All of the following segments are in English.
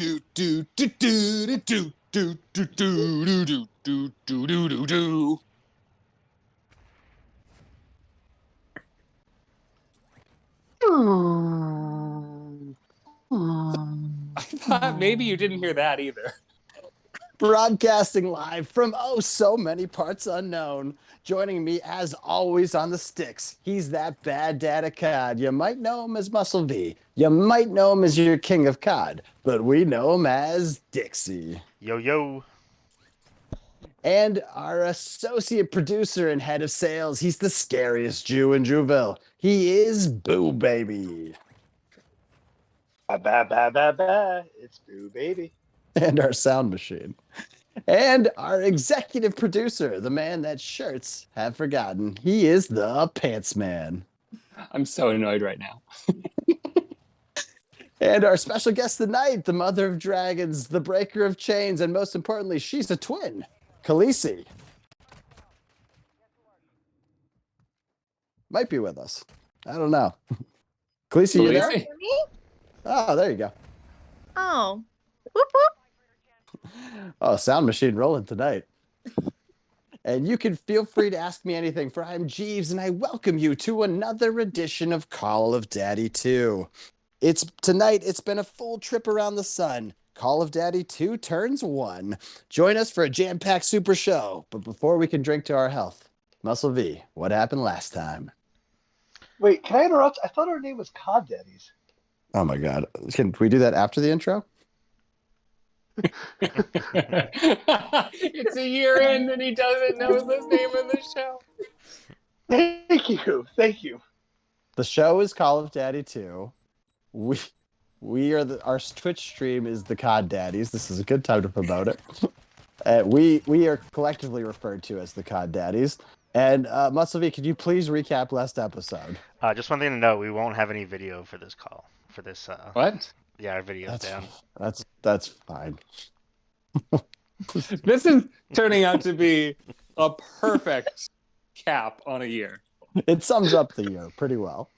Do do do do do do do do do do do do do do do. I thought maybe you didn't hear that either. Broadcasting live from so many parts unknown. Joining me as always on the sticks. He's that bad dad of COD. You might know him as Muscle V. You might know him as your king of COD, but we know him as Dixie. Yo, yo. And our associate producer and head of sales. He's the scariest Jew in Jewville. He is Boo Baby. Ba ba ba ba ba. It's Boo Baby. And our sound machine. And our executive producer, the man that shirts have forgotten. He is the Pants Man. I'm so annoyed right now. And our special guest tonight, the mother of dragons, the breaker of chains, and most importantly, she's a twin, Khaleesi. Might be with us. I don't know. Khaleesi, you there? Khaleesi? Oh, there you go. Oh. Whoop, whoop. Oh, sound machine rolling tonight. And you can feel free to ask me anything, for I'm Jeeves, and I welcome you to another edition of Call of Daddy 2. Tonight, it's been a full trip around the sun. Call of Daddy 2 turns 1. Join us for a jam-packed super show. But before we can drink to our health, Muscle V, what happened last time? Wait, can I interrupt? I thought our name was Cod Daddies. Oh my God. Can we do that after the intro? It's a year in and he doesn't know the name of the show. Thank you. Thank you. The show is Call of Daddy 2. We are our Twitch stream is the COD Daddies. This is a good time to promote it. We are collectively referred to as the COD Daddies. And Muscle V, could you please recap last episode? Just one thing to note: we won't have any video for this call. For this. What? Yeah, our video's down. That's fine. This is turning out to be a perfect cap on a year. It sums up the year pretty well.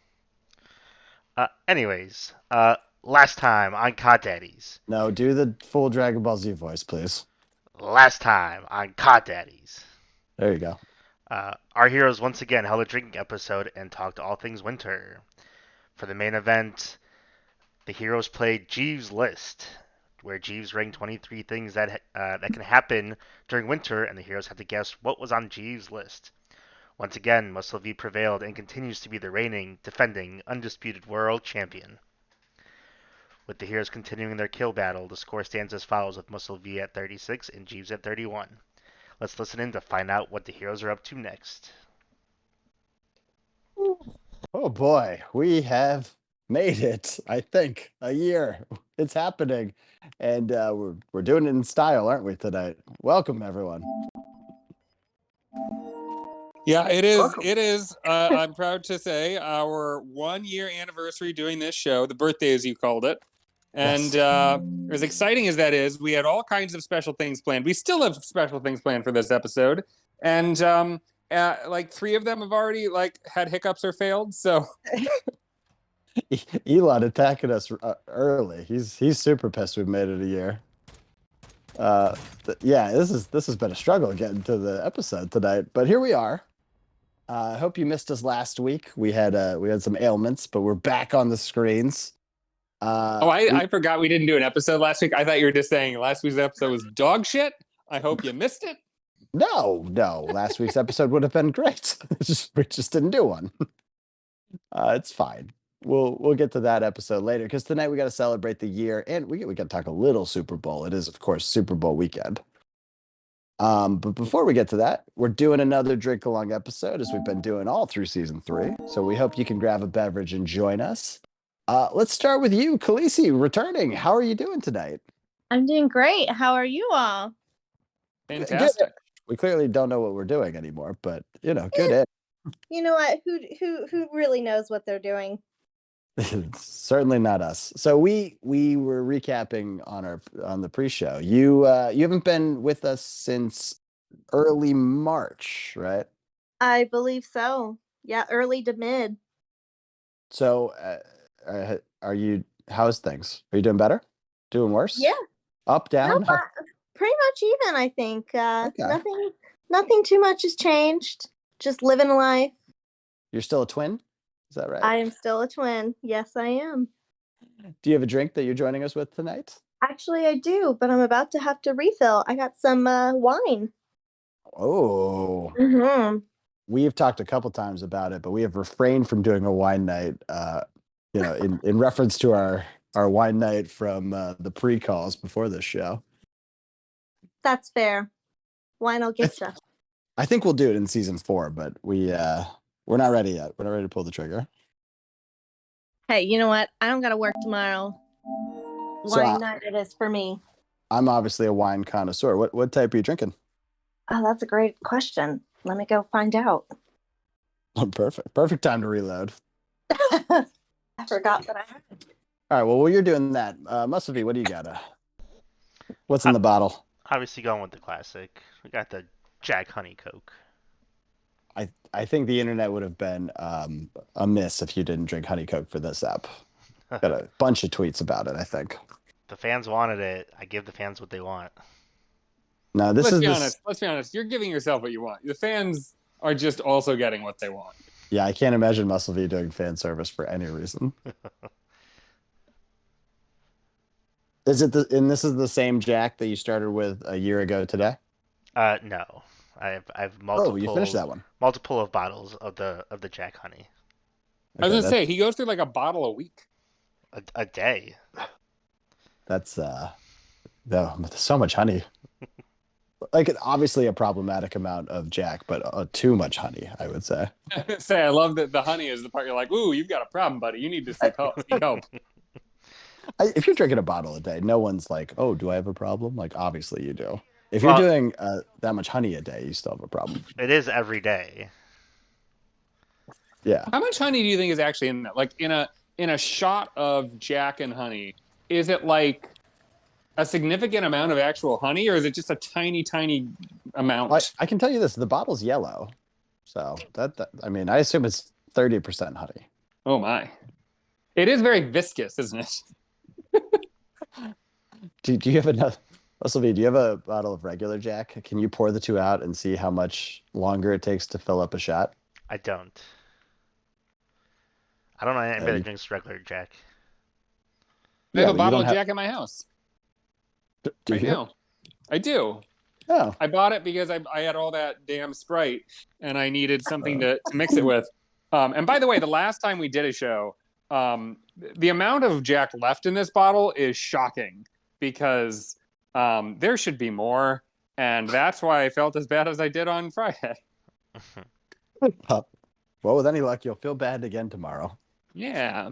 Anyways, last time on COD Daddies. No, do the full Dragon Ball Z voice, please. Last time on COD Daddies. There you go. Our heroes once again held a drinking episode and talked all things winter. For the main event, the heroes played Jeeves' List, where Jeeves ranked 23 things that can happen during winter, and the heroes had to guess what was on Jeeves' list. Once again, Muscle V prevailed and continues to be the reigning, defending, undisputed world champion. With the heroes continuing their kill battle, the score stands as follows with Muscle V at 36 and Jeeves at 31. Let's listen in to find out what the heroes are up to next. Oh boy, we have made it. I think a year. It's happening, and we're doing it in style, aren't we tonight? Welcome everyone. Yeah, it is. Welcome. It is. I'm proud to say our 1 year anniversary doing this show, the birthday as you called it. And as exciting as that is, we had all kinds of special things planned. We still have special things planned for this episode. And like 3 of them have already had hiccups or failed. So Elon attacking us early. He's super pissed we've made it a year. Yeah, this has been a struggle getting to the episode tonight, but here we are. I hope you missed us last week. We had some ailments, but we're back on the screens. I forgot we didn't do an episode last week. I thought you were just saying last week's episode was dog shit. I hope you missed it. No. Last week's episode would have been great. We just didn't do one. It's fine. We'll get to that episode later, because tonight we got to celebrate the year, and we got to talk a little Super Bowl. It is, of course, Super Bowl weekend. But before we get to that, we're doing another drink along episode, as we've been doing all through season 3. So we hope you can grab a beverage and join us. Let's start with you, Khaleesi, returning. How are you doing tonight? I'm doing great. How are you all? Fantastic. Good. We clearly don't know what we're doing anymore, but good. You know what? Who really knows what they're doing? Certainly not us. So we were recapping on the pre-show. You haven't been with us since early March, right? I believe so. Yeah, early to mid. So how's things? Are you doing better? Doing worse? Yeah. Up, down? No, pretty much even, I think. Okay. Nothing too much has changed. Just living life. You're still a twin? Is that right? I am still a twin. Yes, I am. Do you have a drink that you're joining us with tonight? Actually, I do, but I'm about to have to refill. I got some wine. Oh, Mm-hmm. we've talked a couple times about it, but we have refrained from doing a wine night, in reference to our wine night from the pre-calls before this show. That's fair. Wine will get you. I think we'll do it in season 4, but we're not ready yet. We're not ready to pull the trigger. Hey, you know what? I don't got to work tomorrow. So Wine night it is for me. I'm obviously a wine connoisseur. What type are you drinking? Oh, that's a great question. Let me go find out. Perfect time to reload. I forgot that I had. All right, well, while you're doing that, Muscle V, what do you got? What's in the bottle? Obviously going with the classic. We got the Jack Honey Coke. I think the internet would have been amiss if you didn't drink Honey Coke for this app. Got a bunch of tweets about it, I think. The fans wanted it. I give the fans what they want. No, Let's be honest. You're giving yourself what you want. The fans are just also getting what they want. Yeah, I can't imagine Muscle V doing fan service for any reason. Is it and this is the same Jack that you started with a year ago today? No. I've multiple. Oh, you finished that one. Multiple of bottles of the Jack Honey. I was gonna say he goes through like a bottle a week. A day. That's so much honey. Like obviously a problematic amount of Jack, but too much honey, I would say. I love that the honey is the part you're like, ooh, you've got a problem, buddy. You need to seek help. If you're drinking a bottle a day, no one's like, oh, do I have a problem? Like obviously you do. If you're doing that much honey a day, you still have a problem. It is every day. Yeah. How much honey do you think is actually in that? Like in a shot of Jack and honey, is it like a significant amount of actual honey, or is it just a tiny, tiny amount? I can tell you this: the bottle's yellow, so that I mean, I assume it's 30% honey. Oh my! It is very viscous, isn't it? Do you have enough? Russell V, do you have a bottle of regular Jack? Can you pour the two out and see how much longer it takes to fill up a shot? I don't. I don't know anybody that drinks regular Jack. I have a bottle of Jack in my house. Do you? Now. I do. Oh. I bought it because I had all that damn Sprite and I needed something to mix it with. And by the way, the last time we did a show, the amount of Jack left in this bottle is shocking because there should be more. And that's why I felt as bad as I did on Friday. Well, with any luck, you'll feel bad again tomorrow. Yeah.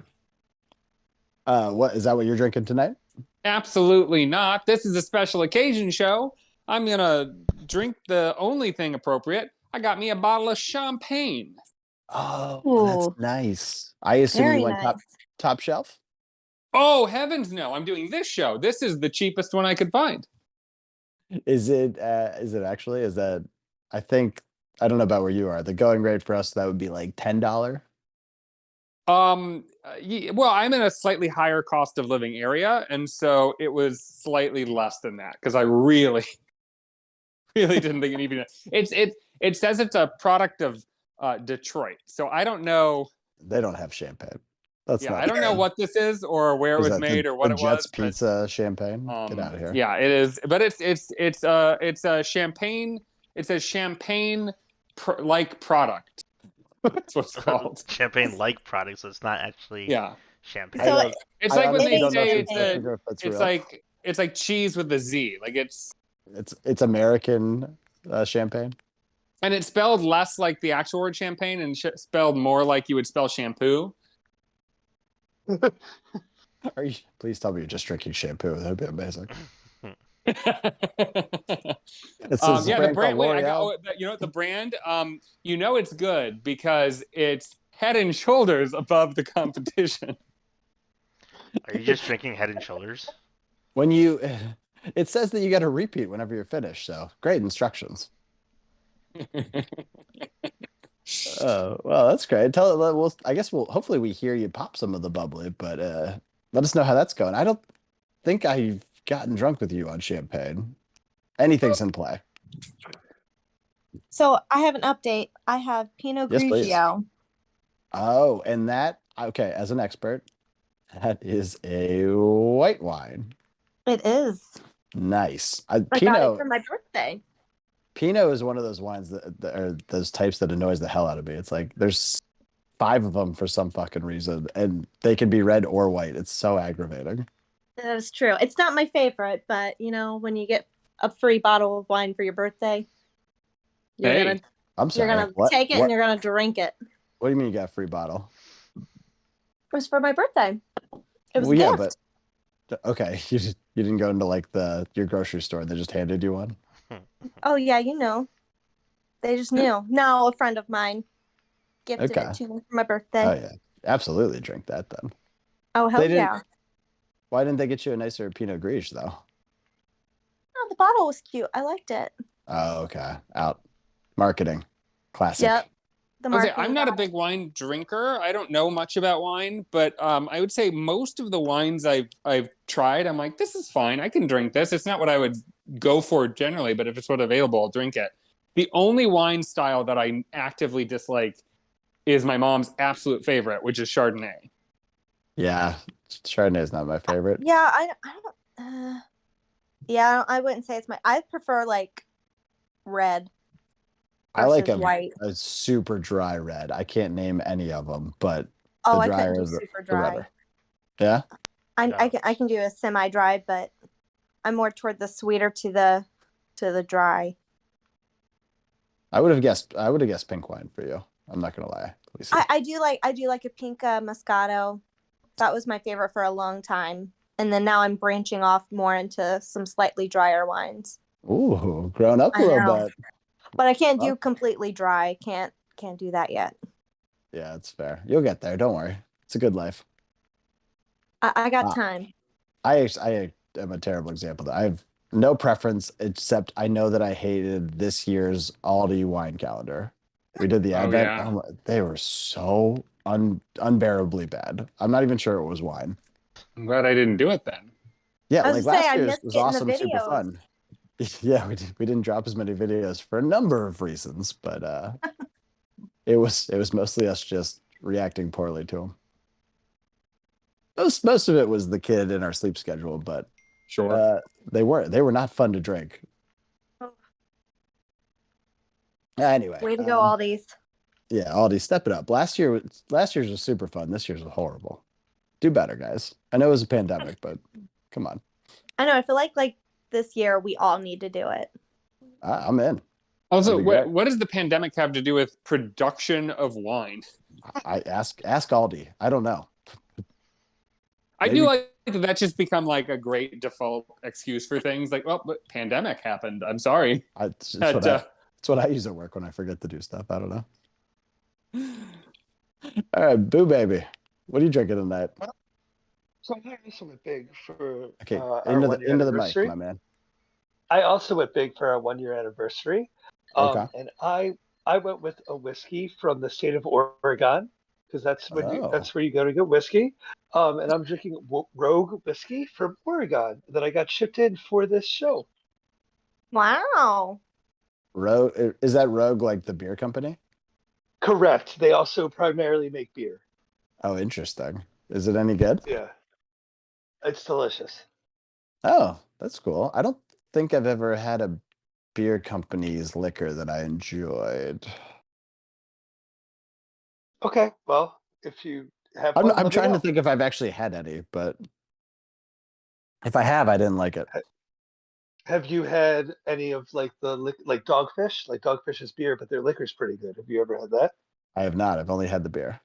What is that what you're drinking tonight? Absolutely not. This is a special occasion show. I'm going to drink the only thing appropriate. I got me a bottle of champagne. Oh, that's nice. I assume you went top shelf? Oh, heavens no. I'm doing this show. This is the cheapest one I could find. Is it actually? Is that I think I don't know about where you are. The going rate for us that would be like $10. Well, I'm in a slightly higher cost of living area, and so it was slightly less than that because I really, really didn't think it even. It says it's a product of Detroit, so I don't know. They don't have champagne. I don't know what this is or where it was made or what it was. Jets Pizza champagne. Get out of here. Yeah, it is, but it's a champagne. It's a champagne like product. That's what it's called. Champagne-like product, so it's not actually champagne. So it's like when they say champagne. it's like cheese with a Z. Like it's American champagne. And it's spelled less like the actual word champagne and spelled more like you would spell shampoo. Please tell me you're just drinking shampoo. That'd be amazing. The brand. Wait, you know what the brand? You know it's good because it's Head and Shoulders above the competition. Are you just drinking Head and Shoulders? It says that you got to repeat whenever you're finished. So great instructions. Well, that's great. I guess hopefully we hear you pop some of the bubbly, but let us know how that's going. think I've gotten drunk with you on champagne. Anything's in play. So I have an update. I have Pinot Yes, please. Grigio. Oh, and that, okay, as an expert, that is a white wine. It is. Nice. I got it Pinot, for my birthday. Pinot is one of those wines that are those types that annoys the hell out of me. It's like there's 5 of them for some fucking reason, and they can be red or white. It's so aggravating. That is true. It's not my favorite, but you know, when you get a free bottle of wine for your birthday, you're Hey. gonna I'm you're sorry. gonna What? take it What? and you're gonna drink it. What do you mean you got a free bottle? It was for my birthday. It was Well, a yeah, gift. but okay, you didn't go into like your grocery store and they just handed you one. Oh yeah, you know. They just knew. No, a friend of mine gifted Okay. it to me for my birthday. Oh yeah, absolutely drink that then. Oh hell They didn't. yeah. Why didn't they get you a nicer Pinot Grigio though? Oh, the bottle was cute. I liked it. Oh, okay. Out. Marketing. Classic. Yep. The I would say marketing I'm not a guy. big wine drinker. I don't know much about wine, but I would say most of the wines I've tried, I'm like, this is fine. I can drink this. It's not what I would go for generally, but if it's what's available, I'll drink it. The only wine style that I actively dislike is my mom's absolute favorite, which is Chardonnay. Yeah. Chardonnay is not my favorite. Yeah, I don't. Yeah, I wouldn't say it's my. I prefer like red I like versus white. a super dry red. I can't name any of them, but Oh, the I couldn't drier do the super the dry. better. Yeah. I can do a semi-dry, but I'm more toward the sweeter to the dry. I would have guessed pink wine for you. I'm not gonna lie. Lisa. I do like a pink Moscato. That was my favorite for a long time, and then now I'm branching off more into some slightly drier wines. Ooh, grown up a I little know. bit. But I can't Well, do completely dry. Can't do that yet. yeah, it's fair. You'll get there. Don't worry. It's a good life. I got Uh, time. I am a terrible example. I have no preference except I know that I hated this year's Aldi wine calendar. We did the Oh, advent. yeah. They were so unbearably bad. I'm not even sure it was wine. I'm glad I didn't do it then. Yeah, I was like gonna say last I year's missed was getting the awesome, super videos. fun. Yeah, we didn't drop as many videos for a number of reasons, but it was mostly us just reacting poorly to them. Most of it was the kid in our sleep schedule, but Sure. they were not fun to drink. Anyway, Way to go, Aldi's. yeah, Aldi, step it up. Last year's was super fun. This year's was horrible. Do better, guys. I know it was a pandemic, but come on. I know. I feel like this year we all need to do it. I'm in. Also, That'd be great. what does the pandemic have to do with production of wine? I ask Aldi. I don't know. I Maybe- do like that that's just become like a great default excuse for things like, well, but pandemic happened. I'm sorry. It's That, what I use at work when I forget to do stuff. I don't know. All right, Boo Baby. What are you drinking tonight? So I also went big for Okay, our into 1 year the mic, anniversary. my man. I also went big for our 1 year anniversary. Okay. And I went with a whiskey from the state of Oregon because that's where you go to get whiskey. And I'm drinking Rogue whiskey from Oregon that I got shipped in for this show. Wow. Rogue, is that Rogue like the beer company? Correct. They also primarily make beer. Oh, interesting. Is it any good? Yeah, it's delicious. Oh, that's cool. I don't think I've ever had a beer company's liquor that I enjoyed. Okay, well, if you have one, I'm let me trying to know. think if I've actually had any, but if I have, I didn't like it. Have you had any of like like Dogfish? Like Dogfish is beer, but their liquor's pretty good. Have you ever had that? I have not. I've only had the beer.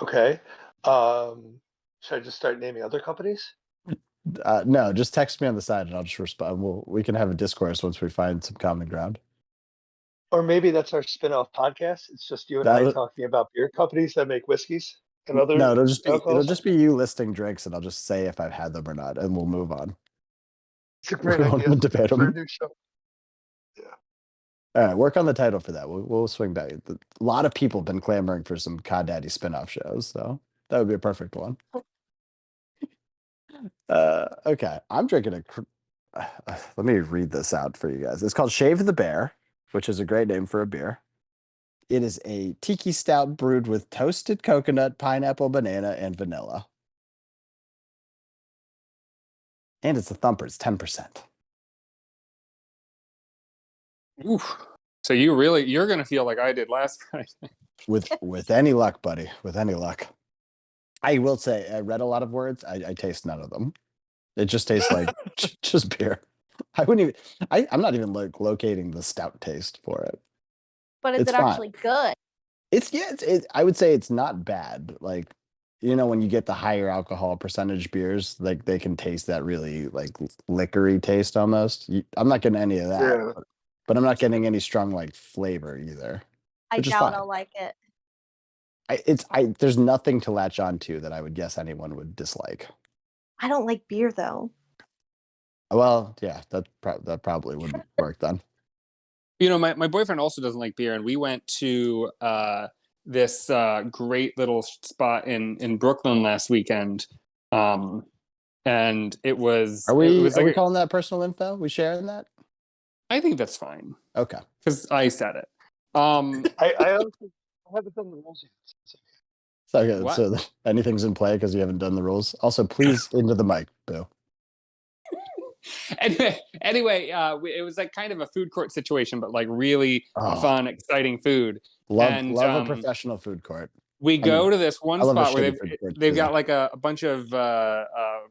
Okay. Should I just start naming other companies? No, just text me on the side and I'll just respond. We can have a discourse once we find some common ground. Or maybe that's our spin-off podcast. It's just you and I talking about beer companies that make whiskeys and other No, it'll alcohols. just be you listing drinks and I'll just say if I've had them or not, and we'll move on. It's a great We won't idea even debate for a them. new show. All right, work on the title for that. We'll swing back. A lot of people have been clamoring for some Cod Daddy spin-off shows, so that would be a perfect one. Okay, I'm drinking let me read this out for you guys. It's called Shave the Bear, which is a great name for a beer. It is a tiki stout brewed with toasted coconut, pineapple, banana, and vanilla. And it's a thumper. It's 10%. Oof. So you're gonna feel like I did last Friday. With any luck, buddy. With any luck. I will say, I read a lot of words. I taste none of them. It just tastes like just beer. I wouldn't even. I'm not even like locating the stout taste for it. But is It's it fine. actually good? I would say it's not bad. Like, when you get the higher alcohol percentage beers, like they can taste that really like liquory taste almost. I'm not getting any of that, Yeah. but I'm not getting any strong like flavor either, I which is doubt fine. I'll like it. There's nothing to latch on to that I would guess anyone would dislike. I don't like beer though. Well, yeah, that probably wouldn't work then. My boyfriend also doesn't like beer, and we went to this great little spot in Brooklyn last weekend. And it was Are we like calling that personal info? We sharing that? I think that's fine Okay. because I said it. I honestly haven't done the rules yet. So good. What? So anything's in play because you haven't done the rules. Also, please into the mic, Boo. Anyway, it was like kind of a food court situation, but like really Oh, fun, exciting food. love And a professional food court. we go to this one I love a spot where shitty food court they've too. got like a bunch of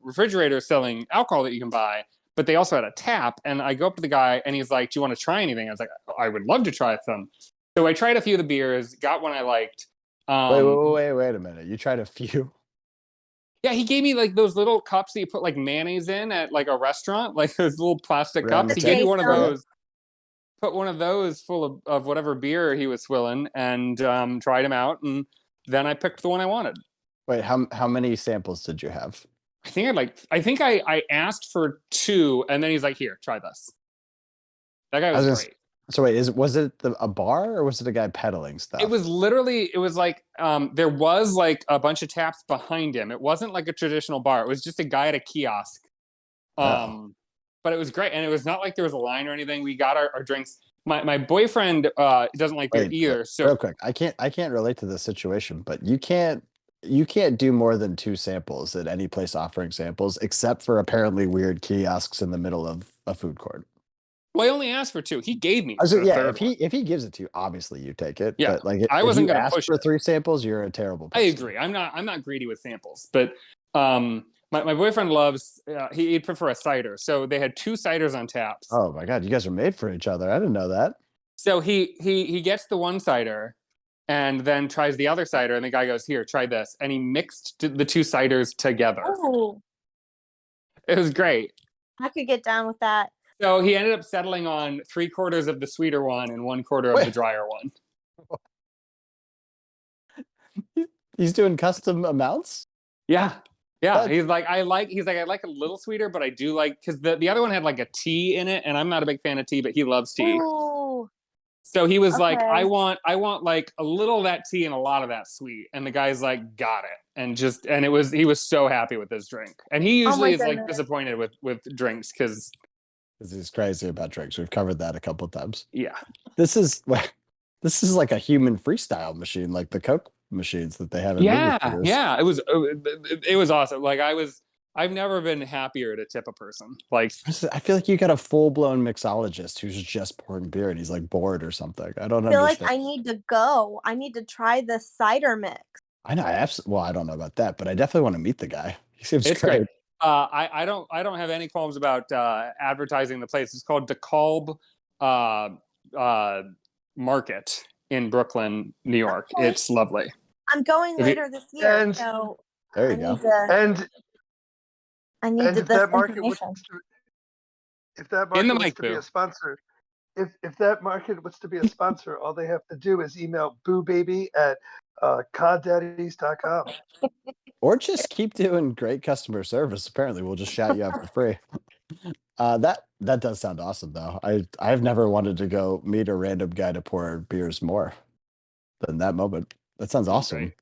refrigerators selling alcohol that you can buy, but they also had a tap. And I go up to the guy and he's like, "Do you want to try anything?" I was like, "I would love to try some." So I tried a few of the beers, got one I liked. Wait a minute. You tried a few? Yeah, he gave me like those little cups that you put like mayonnaise in at like a restaurant, like those little plastic Around cups. the He gave me table? one of those. Put one of those full of whatever beer he was swilling, and tried them out, and then I picked the one I wanted. Wait, how many samples did you have? I think I asked for 2, and then he's like, "Here, try this." That guy was great. So wait, was it a bar or was it a guy peddling stuff? It was like there was like a bunch of taps behind him. It wasn't like a traditional bar. It was just a guy at a kiosk. But it was great, and it was not like there was a line or anything. We got our drinks. My boyfriend doesn't like beer either. So real quick, I can't relate to this situation, but you can't do more than 2 samples at any place offering samples, except for apparently weird kiosks in the middle of a food court. Well, I only asked for 2. He gave me. If he gives it to you, obviously you take it. Yeah, but like I if wasn't you going to ask push for it. 3 samples, you're a terrible person. I agree. I'm not greedy with samples, but my boyfriend loves. He'd prefer a cider, so they had 2 ciders on taps. Oh my god, you guys are made for each other. I didn't know that. So he gets the one cider, and then tries the other cider, and the guy goes, "Here, try this," and he mixed the 2 ciders together. Oh, It was great. I could get down with that. So he ended up settling on 3/4 of the sweeter one and 1/4 of the drier one. He's doing custom amounts? Yeah. He's like, I like a little sweeter, but I do like, because the other one had like a tea in it, and I'm not a big fan of tea, but he loves tea. Ooh. So he was like, Okay. I want like a little of that tea and a lot of that sweet. And the guy's like, got it. And he was so happy with his drink. And he usually is like disappointed with drinks because he's crazy about drinks. We've covered that a couple of times. Yeah. This is like a human freestyle machine, like the Coke machines that they have in Yeah. movie theaters. Yeah. It was awesome. Like I've never been happier to tip a person. Like, I feel like you got a full-blown mixologist who's just pouring beer and he's like bored or something. I don't I feel understand. like I need to go. I need to try this cider mix. I know. Well, I don't know about that, but I definitely want to meet the guy. He seems it's great. great. I don't have any qualms about advertising the place. It's called DeKalb Market in Brooklyn, New York. Okay. It's lovely. I'm going later this year, so there you go. I need if that market was to be a sponsor, if that market was to be a sponsor, all they have to do is email boobbaby@coddaddies.com. Or just keep doing great customer service. Apparently, we'll just shout you out for free. That does sound awesome, though. I've never wanted to go meet a random guy to pour beers more than that moment. That sounds awesome. Great.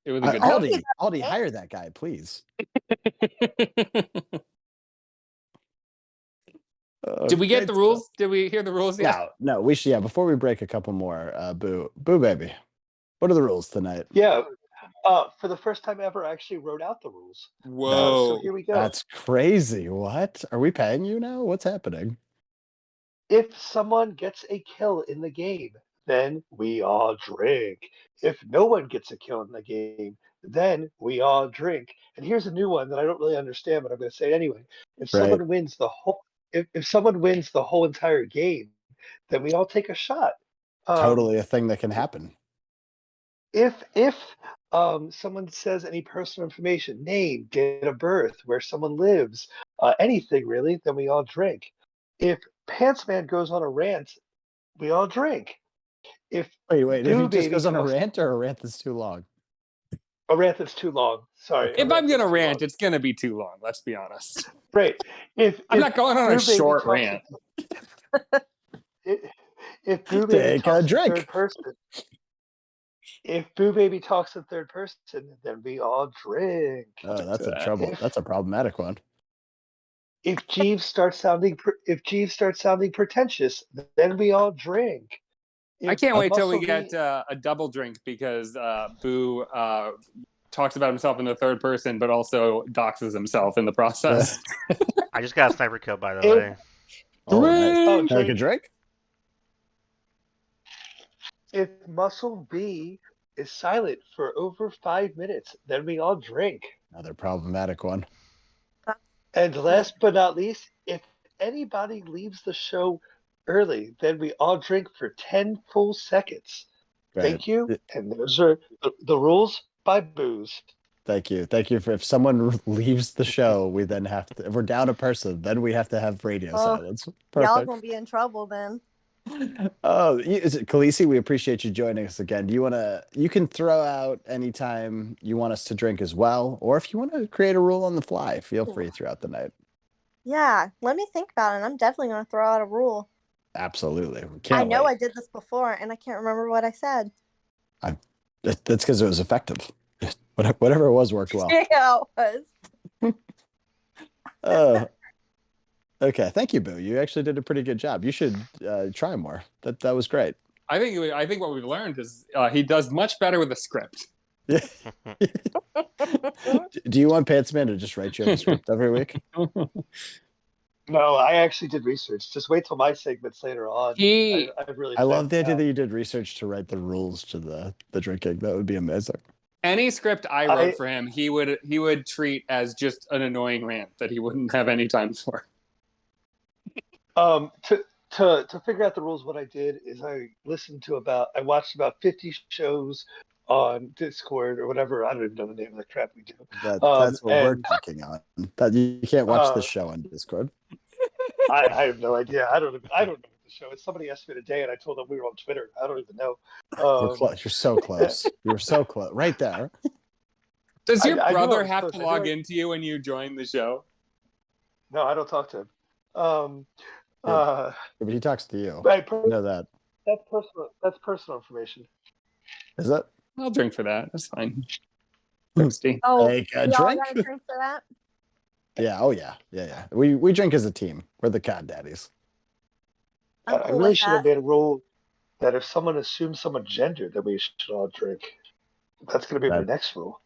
It was a good hope time. he's Aldi, okay. hire that guy, please. Did we get Great the stuff. rules? Did we hear the rules yet? No, we should. Yeah, before we break a couple more, Boo Baby, what are the rules tonight? Yeah. For the first time ever, I actually wrote out the rules. Whoa. So here we go. That's crazy. What? Are we paying you now? What's happening? If someone gets a kill in the game, then we all drink. If no one gets a kill in the game, then we all drink. And here's a new one that I don't really understand, but I'm going to say it anyway. If Right. someone wins the whole, if someone wins the whole entire game, then we all take a shot. Totally a thing that can happen. If someone says any personal information, name, date of birth, where someone lives, anything really, then we all drink. If Pantsman goes on a rant, we all drink. If Wait. If he Boo just Baby goes on a talks, rant or a rant that's too long? a rant that's too long. Sorry. Okay. If I'm that's gonna too rant, long. it's gonna be too long. Let's be honest. Right. I'm not going on a Boo Baby short talks rant. if Boo Baby Take a talks in drink. third person, if Boo Baby talks in third person, then we all drink. Oh, that's a that. trouble. That's a problematic one. If Jeeves starts sounding pretentious, then we all drink. I can't wait till we Muscle get B- a double drink because Boo talks about himself in the third person, but also doxes himself in the process. I just got a sniper kill, by the If- way. Oh, nice. Oh, Take a drink. drink? If Muscle B is silent for over 5 minutes, then we all drink. Another problematic one. And last but not least, if anybody leaves the show early, then we all drink for 10 full seconds. Right. Thank you. And those are the rules by Booze. Thank you. Thank you for if someone leaves the show, we then have to, if we're down a person, then we have to have radio Oh, silence. Y'all Perfect. gonna be in trouble then. Oh, is it Khaleesi? We appreciate you joining us again. Do you want to, you can throw out anytime you want us to drink as well, or if you want to create a rule on the fly, feel free throughout the night. Yeah, let me think about it. I'm definitely gonna throw out a rule. Absolutely. We can't I know wait. I did this before, and I can't remember what I said. That's because it was effective. Whatever it was worked well. Yeah, it was. Okay. Thank you, Boo. You actually did a pretty good job. You should try more. That was great. I think what we've learned is he does much better with a script. Do you want Pantsman to just write you a script every week? No, I actually did research. Just wait till my segments later on. I really. I love the idea that you did research to write the rules to the drinking. That would be amazing. Any script I wrote for him, he would treat as just an annoying rant that he wouldn't have any time for. To figure out the rules, what I did is I watched about 50 shows on Discord or whatever. I don't even know the name of the crap we do. That's what we're talking on. That you can't watch this show on Discord. I have no idea. I don't know what the show is. Somebody asked me today, and I told them we were on Twitter. I don't even know. We're close. You're so close. You're so close. Right there. Does your I know brother I'm have to close. log into you when you join the show? No, I don't talk to him. Yeah, but he talks to you. Right, You know that. That's personal information. Is it? I'll drink for that. That's fine. Thirsty. Oh, Take a y'all drink. got a drink for that? Yeah. Oh yeah. Yeah. We drink as a team. We're the Cod Daddies. I'm I cool really with should have that. made a rule that if someone assumes someone's gender, then we should all drink. That's going to be my next rule.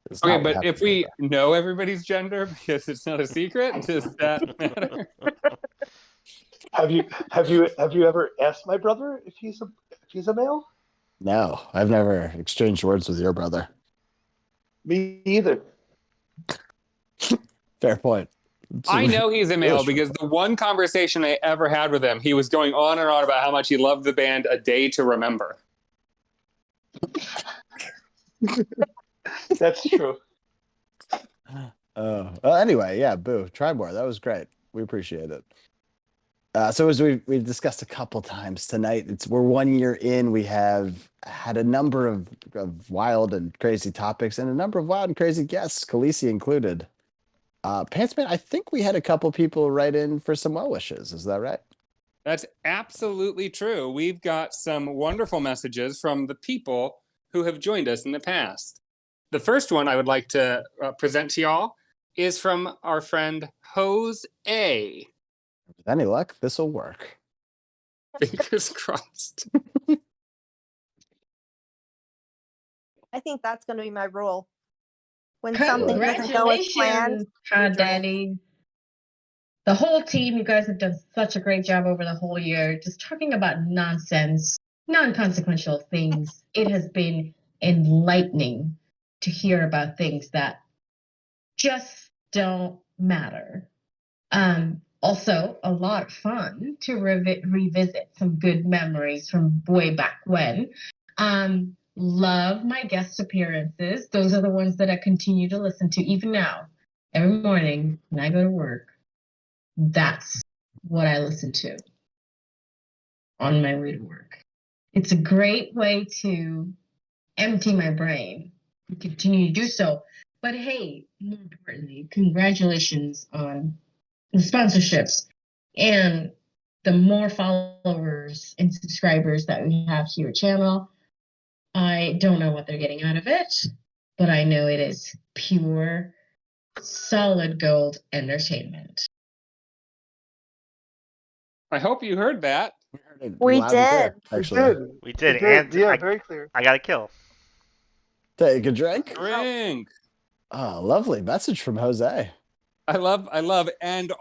It's Okay, not what but if happened we right know everybody's gender because it's not a secret, does that matter? Have you ever asked my brother if he's a male? No, I've never exchanged words with your brother. Me either. Fair point. I know he's a male Really because the one conversation I ever had with him, he was going on and on about how much he loved the band A Day to Remember. That's true. Well, anyway, yeah, Boo, try more. That was great. We appreciate it. So as we've discussed a couple times tonight, we're 1 year in. We have had a number of wild and crazy topics and a number of wild and crazy guests, Khaleesi included. Pantsman, I think we had a couple people write in for some well wishes. Is that right? That's absolutely true. We've got some wonderful messages from the people who have joined us in the past. The first one I would like to present to y'all is from our friend Jose. With any luck, this will work. Fingers crossed. I think that's going to be my rule. When something doesn't go as planned, Congratulations, Daddy. The whole team, you guys have done such a great job over the whole year, just talking about nonsense, non-consequential things. It has been enlightening to hear about things that just don't matter. Also, a lot of fun to revisit some good memories from way back when. Love my guest appearances. Those are the ones that I continue to listen to even now. Every morning when I go to work, that's what I listen to on my way to work. It's a great way to empty my brain and continue to do so. But hey, more importantly, congratulations on the sponsorships and the more followers and subscribers that we have here channel. I don't know what they're getting out of it, but I know it is pure, solid gold entertainment. I hope you heard that. We Loud and clear, did. actually. We did, We and yeah, very clear. I got a kill. Take a drink. Drink. Oh, lovely message from Jose. I love, and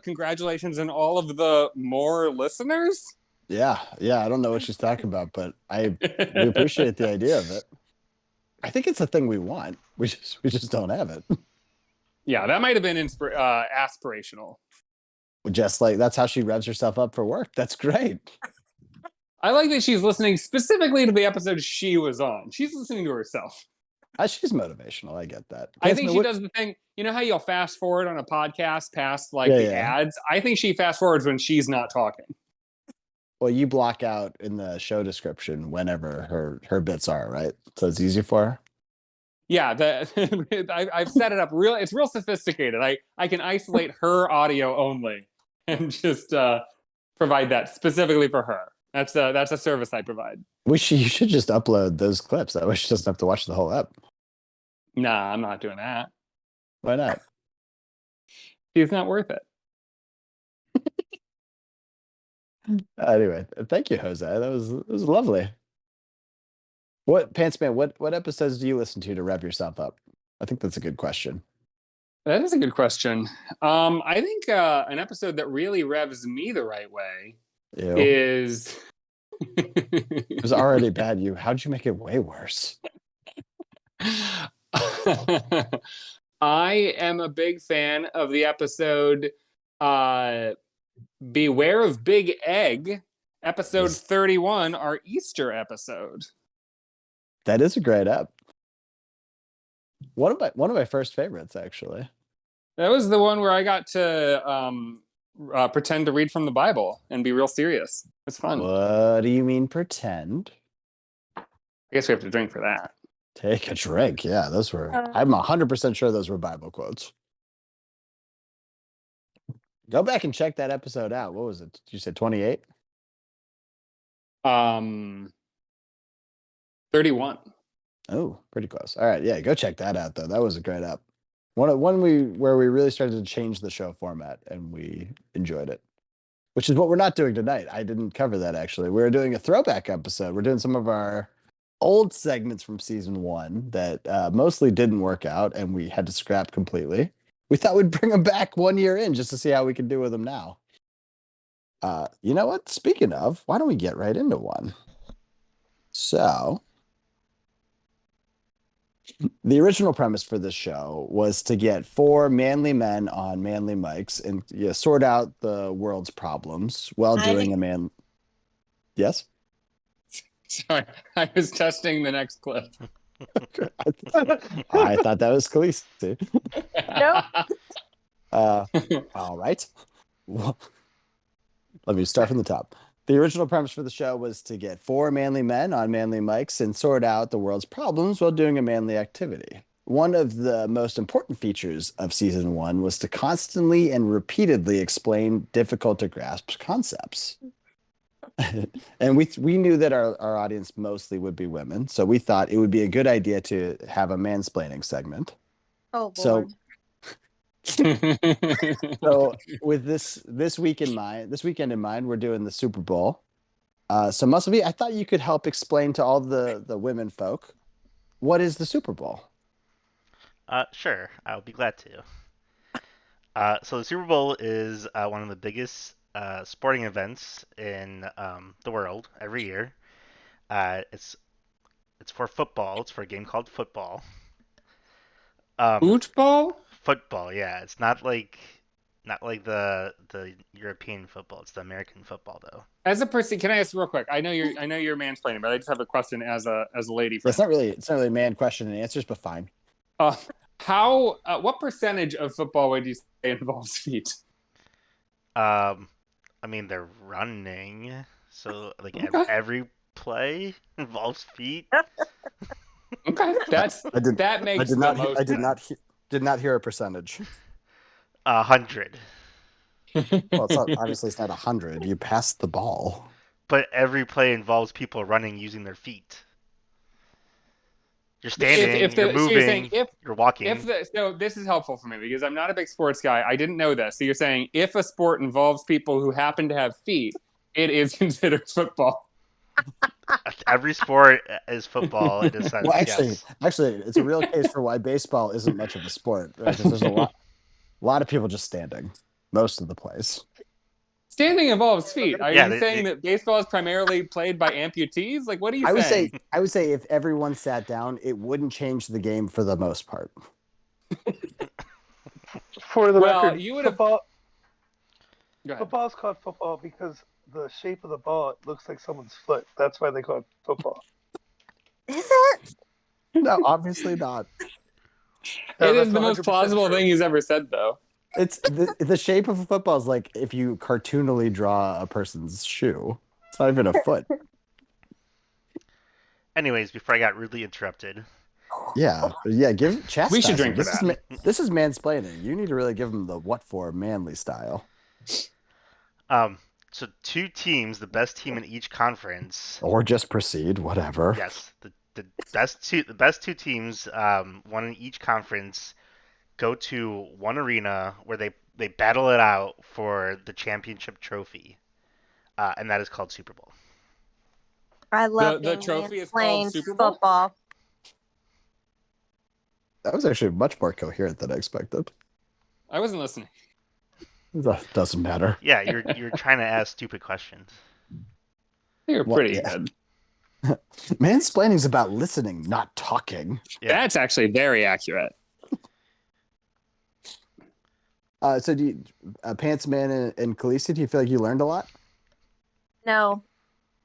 congratulations and all of the more listeners. Yeah. I don't know what she's talking about, but we appreciate the idea of it. I think it's a thing we want. We just don't have it. Yeah, that might have been aspirational. Just like that's how she revs herself up for work. That's great. I like that she's listening specifically to the episode she was on. She's listening to herself. She's motivational. I get that. I think she does the thing. You know how you'll fast forward on a podcast past the ads? I think she fast forwards when she's not talking. Well, you block out in the show description whenever her bits are, right? So it's easy for her. Yeah, I've set it up it's real sophisticated. I can isolate her audio only and just provide that specifically for her. That's a service I provide. You should just upload those clips. That way she doesn't have to watch the whole ep. Nah, I'm not doing that. Why not? It's not worth it. Anyway, thank you, Jose. It was lovely. What Pantsman? What episodes do you listen to rev yourself up? I think that's a good question. That is a good question. I think an episode that really revs me the right way is. It was already bad. How'd you make it way worse? I am a big fan of the episode Beware of Big Egg, episode 31, our Easter episode. That is a great ep. One of my first favorites, actually. That was the one where I got to pretend to read from the Bible and be real serious. It's fun. What do you mean pretend? I guess we have to drink for that. Take a drink. Yeah, those were. I'm 100% sure those were Bible quotes. Go back and check that episode out. What was it? Did you say 28? 31. Oh, pretty close. All right, yeah, go check that out though. That was a great app. Where we really started to change the show format and we enjoyed it. Which is what we're not doing tonight. I didn't cover that actually. We're doing a throwback episode. We're doing some of our old segments from season 1 that mostly didn't work out and we had to scrap completely. We thought we'd bring them back 1 year in just to see how we can do with them now. You know what? Speaking of, why don't we get right into one? So, the original premise for this show was to get 4 manly men on manly mics and sort out the world's problems while doing a man. Yes? Sorry, I was testing the next clip. I thought that was Khaleesi. Nope. All right. Well, let me start from the top. The original premise for the show was to get 4 manly men on manly mics and sort out the world's problems while doing a manly activity. One of the most important features of season 1 was to constantly and repeatedly explain difficult to grasp concepts. And we knew that our audience mostly would be women, so we thought it would be a good idea to have a mansplaining segment. Oh So Lord. so with this weekend in mind, we're doing the Super Bowl. So Muscle I thought you could help explain to all the women folk what is the Super Bowl. Sure, I'll be glad to. So the Super Bowl is one of the biggest sporting events in the world every year. It's for football. It's for a game called football. Football? Football, yeah. It's not like the European football. It's the American football, though. As a person, can I ask real quick? I know you're mansplaining, but I just have a question as a lady friend. It's not really a man question and answers, but fine. What percentage of football would you say involves feet? I mean they're running, so like Okay. every play involves feet. Okay, that makes the most sense. Did not hear a percentage. 100. Well, it's not, obviously it's not 100. You passed the ball. But every play involves people running using their feet. You're standing, you're moving, so you're saying you're walking. So this is helpful for me because I'm not a big sports guy. I didn't know this. So you're saying if a sport involves people who happen to have feet, it is considered football. Every sport is football in a sense. Well, yes. actually, it's a real case for why baseball isn't much of a sport. Right? 'Cause there's a lot of people just standing most of the plays. Standing involves feet. Are Yeah, you saying that baseball is primarily played by amputees? Like, what are you saying? I would say if everyone sat down, it wouldn't change the game for the most part. For the record, you would have. Football's called football because the shape of the ball it looks like someone's foot. That's why they call it football. Is it? No, obviously not. It is the most plausible thing he's ever said, though. It's the shape of a football is like if you cartoonily draw a person's shoe. It's not even a foot. Anyways, before I got rudely interrupted. Yeah. Give chastise. We should drink for that. This is mansplaining. You need to really give them the what for manly style. So 2 teams, the best team in each conference. Or just proceed, whatever. Yes, the best two teams, one in each conference, go to one arena where they battle it out for the championship trophy, and that is called Super Bowl. I love the trophy is called Super Bowl? Football. That was actually much more coherent than I expected. I wasn't listening. That doesn't matter. Yeah, you're trying to ask stupid questions. You're pretty good. Mansplaining is about listening, not talking. Yeah. That's actually very accurate. So do you, Pantsman and Khaleesi, do you feel like you learned a lot? No.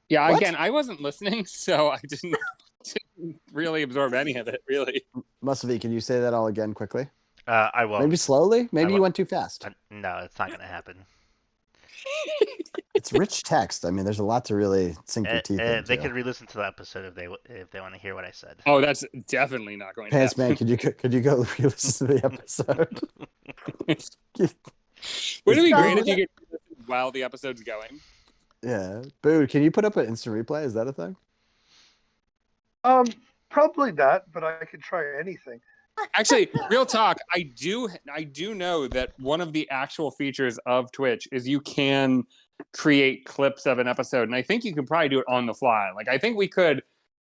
Yeah, What? again, I wasn't listening, so I didn't really absorb any of it, really. Musavi, can you say that all again quickly? I will. Maybe slowly? Maybe you went too fast. No, it's not going to happen. It's rich text. I mean, there's a lot to really sink your teeth into. They could re-listen to the episode if they want to hear what I said. Oh, that's definitely not going to happen. Pantsman, could you go re-listen to the episode? Would it be great if you could listen while the episode's going? Yeah. Boo, can you put up an instant replay? Is that a thing? Probably not, but I could try anything. Actually, real talk, I do know that one of the actual features of Twitch is you can create clips of an episode, and I think you can probably do it on the fly. Like, I think we could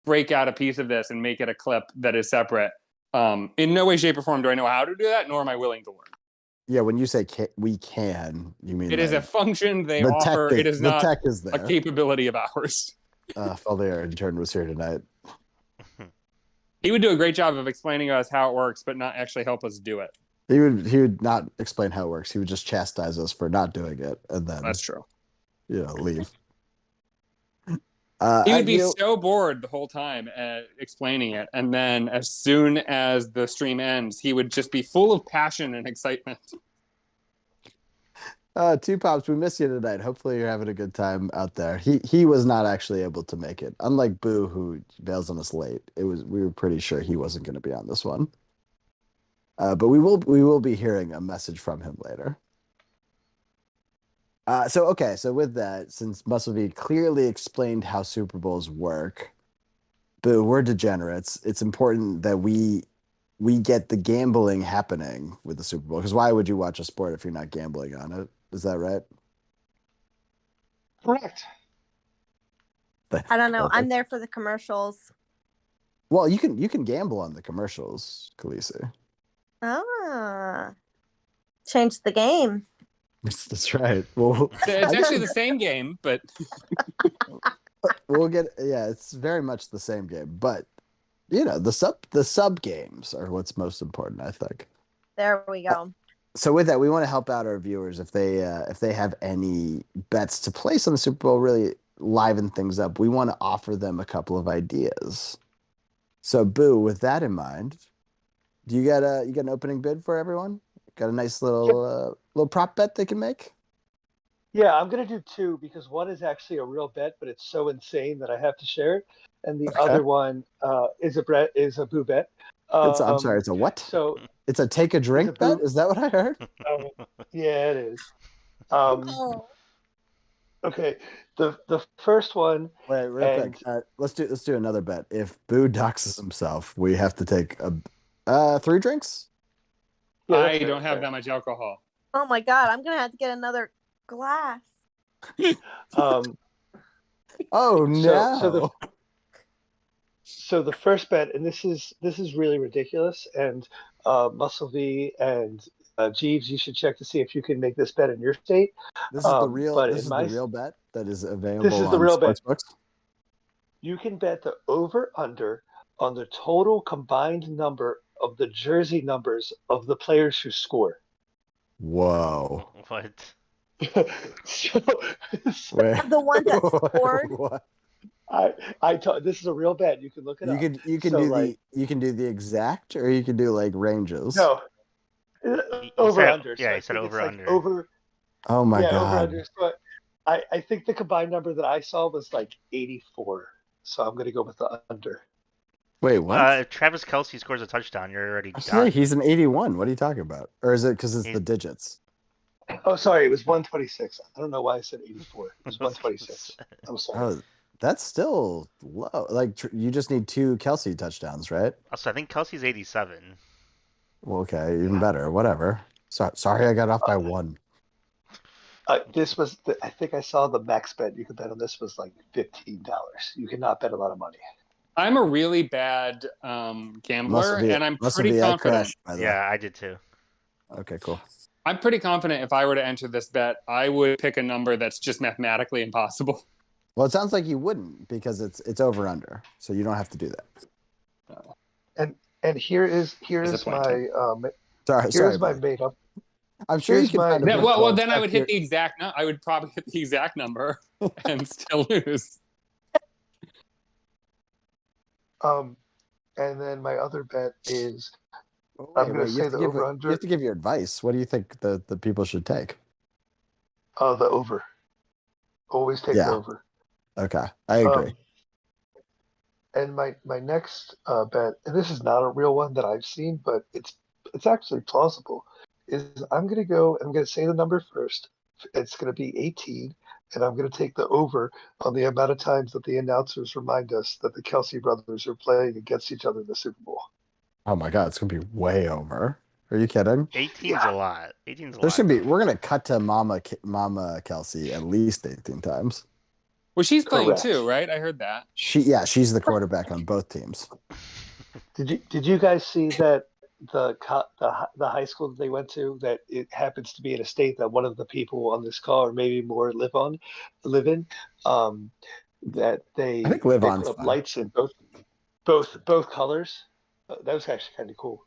break out a piece of this and make it a clip that is separate. In no way, shape, or form do I know how to do that, nor am I willing to learn. Yeah, when you say we can, you mean it is a function they offer. It is not tech is there. A capability of ours. Felder intern was here tonight. He would do a great job of explaining to us how it works, but not actually help us do it. He would not explain how it works. He would just chastise us for not doing it, and then that's true. Leave. He would be so bored the whole time explaining it, and then as soon as the stream ends, he would just be full of passion and excitement. Two Pops, we miss you tonight. Hopefully you're having a good time out there. He was not actually able to make it. Unlike Boo, who bails on us late. We were pretty sure he wasn't going to be on this one. But we will be hearing a message from him later. So with that, since Muscle V clearly explained how Super Bowls work, but we're degenerates. It's important that we get the gambling happening with the Super Bowl. Because why would you watch a sport if you're not gambling on it? Is that right? Correct. I don't know. I'm Perfect. there for the commercials. Well, you can gamble on the commercials, Khaleesi. Ah, change the game. That's right. Well, It's actually the same game, but we'll get. Yeah, it's very much the same game, but the sub games are what's most important, I think. There we go. So with that, we want to help out our viewers if they have any bets to place on the Super Bowl, really liven things up. We want to offer them a couple of ideas. So, Boo, with that in mind, do you got an opening bid for everyone? Got a nice little prop bet they can make? Yeah, I'm gonna do two because one is actually a real bet, but it's so insane that I have to share it, and the Okay. other one is a boo bet. I'm sorry, it's a what? So It's a take a drink boo. bet? Is that what I heard? Yeah, it is. Okay, the first one. Wait, real quick. Let's do another bet. If Boo doxes himself, we have to take a 3 drinks. Yeah, I don't have that much alcohol. Oh my God, I'm gonna have to get another glass. Um, Oh no! So the first bet, and this is really ridiculous, and Muscle V and Jeeves, you should check to see if you can make this bet in your state. This is the real. But This is the real bet that is available. This is the real bet. Sportsbooks. You can bet the over under on the total combined number of the jersey numbers of the players who score. Whoa! What? So, The ones that scored. What? This is a real bet. You can look it up. You can do the exact, or you can do like ranges. No. Over under. Yeah, so he said over under. Over. Oh my Yeah, God. over under. But I think the combined number that I saw was like 84. So I'm gonna go with the under. Wait, what? If Travis Kelce scores a touchdown, you're already I done. say he's an 81. What are you talking about? Or is it because it's the digits? Oh, sorry, it was 126. I don't know why I said 84. It was 126. I'm sorry. Oh, that's still low. Like you just need 2 Kelce touchdowns, right? Also, I think Kelsey's 87. Well, okay, even better. Whatever. Sorry, I got off by 1. This was I think I saw the max bet you could bet on this was like $15. You cannot bet a lot of money. I'm a really bad gambler, and I'm pretty confident. Yeah, I did too. Okay, cool. I'm pretty confident if I were to enter this bet, I would pick a number that's just mathematically impossible. Well, it sounds like you wouldn't because it's over under, so you don't have to do that. And here's my my made up. I'm sure you can find a well, then I would hit the exact. I would probably hit the exact number and still lose. And then my other bet is I'm going to say the over under. You have to give your advice. What do you think the people should take? The over. Always take the over. Okay, I agree. And my next bet, and this is not a real one that I've seen, but it's actually plausible, is I'm going to say the number first. It's going to be 18, and I'm going to take the over on the amount of times that the announcers remind us that the Kelce brothers are playing against each other in the Super Bowl. Oh my God, it's going to be way over. Are you kidding? 18's a lot. 18's a There lot. should be. We're going to cut to Mama Kelce at least 18 times. Well, she's playing too, right? I heard that. She's the quarterback on both teams. Did you guys see that the high school that they went to, that it happens to be in a state that one of the people on this call or maybe more live in, that they put up lights in both colors. That was actually kind of cool.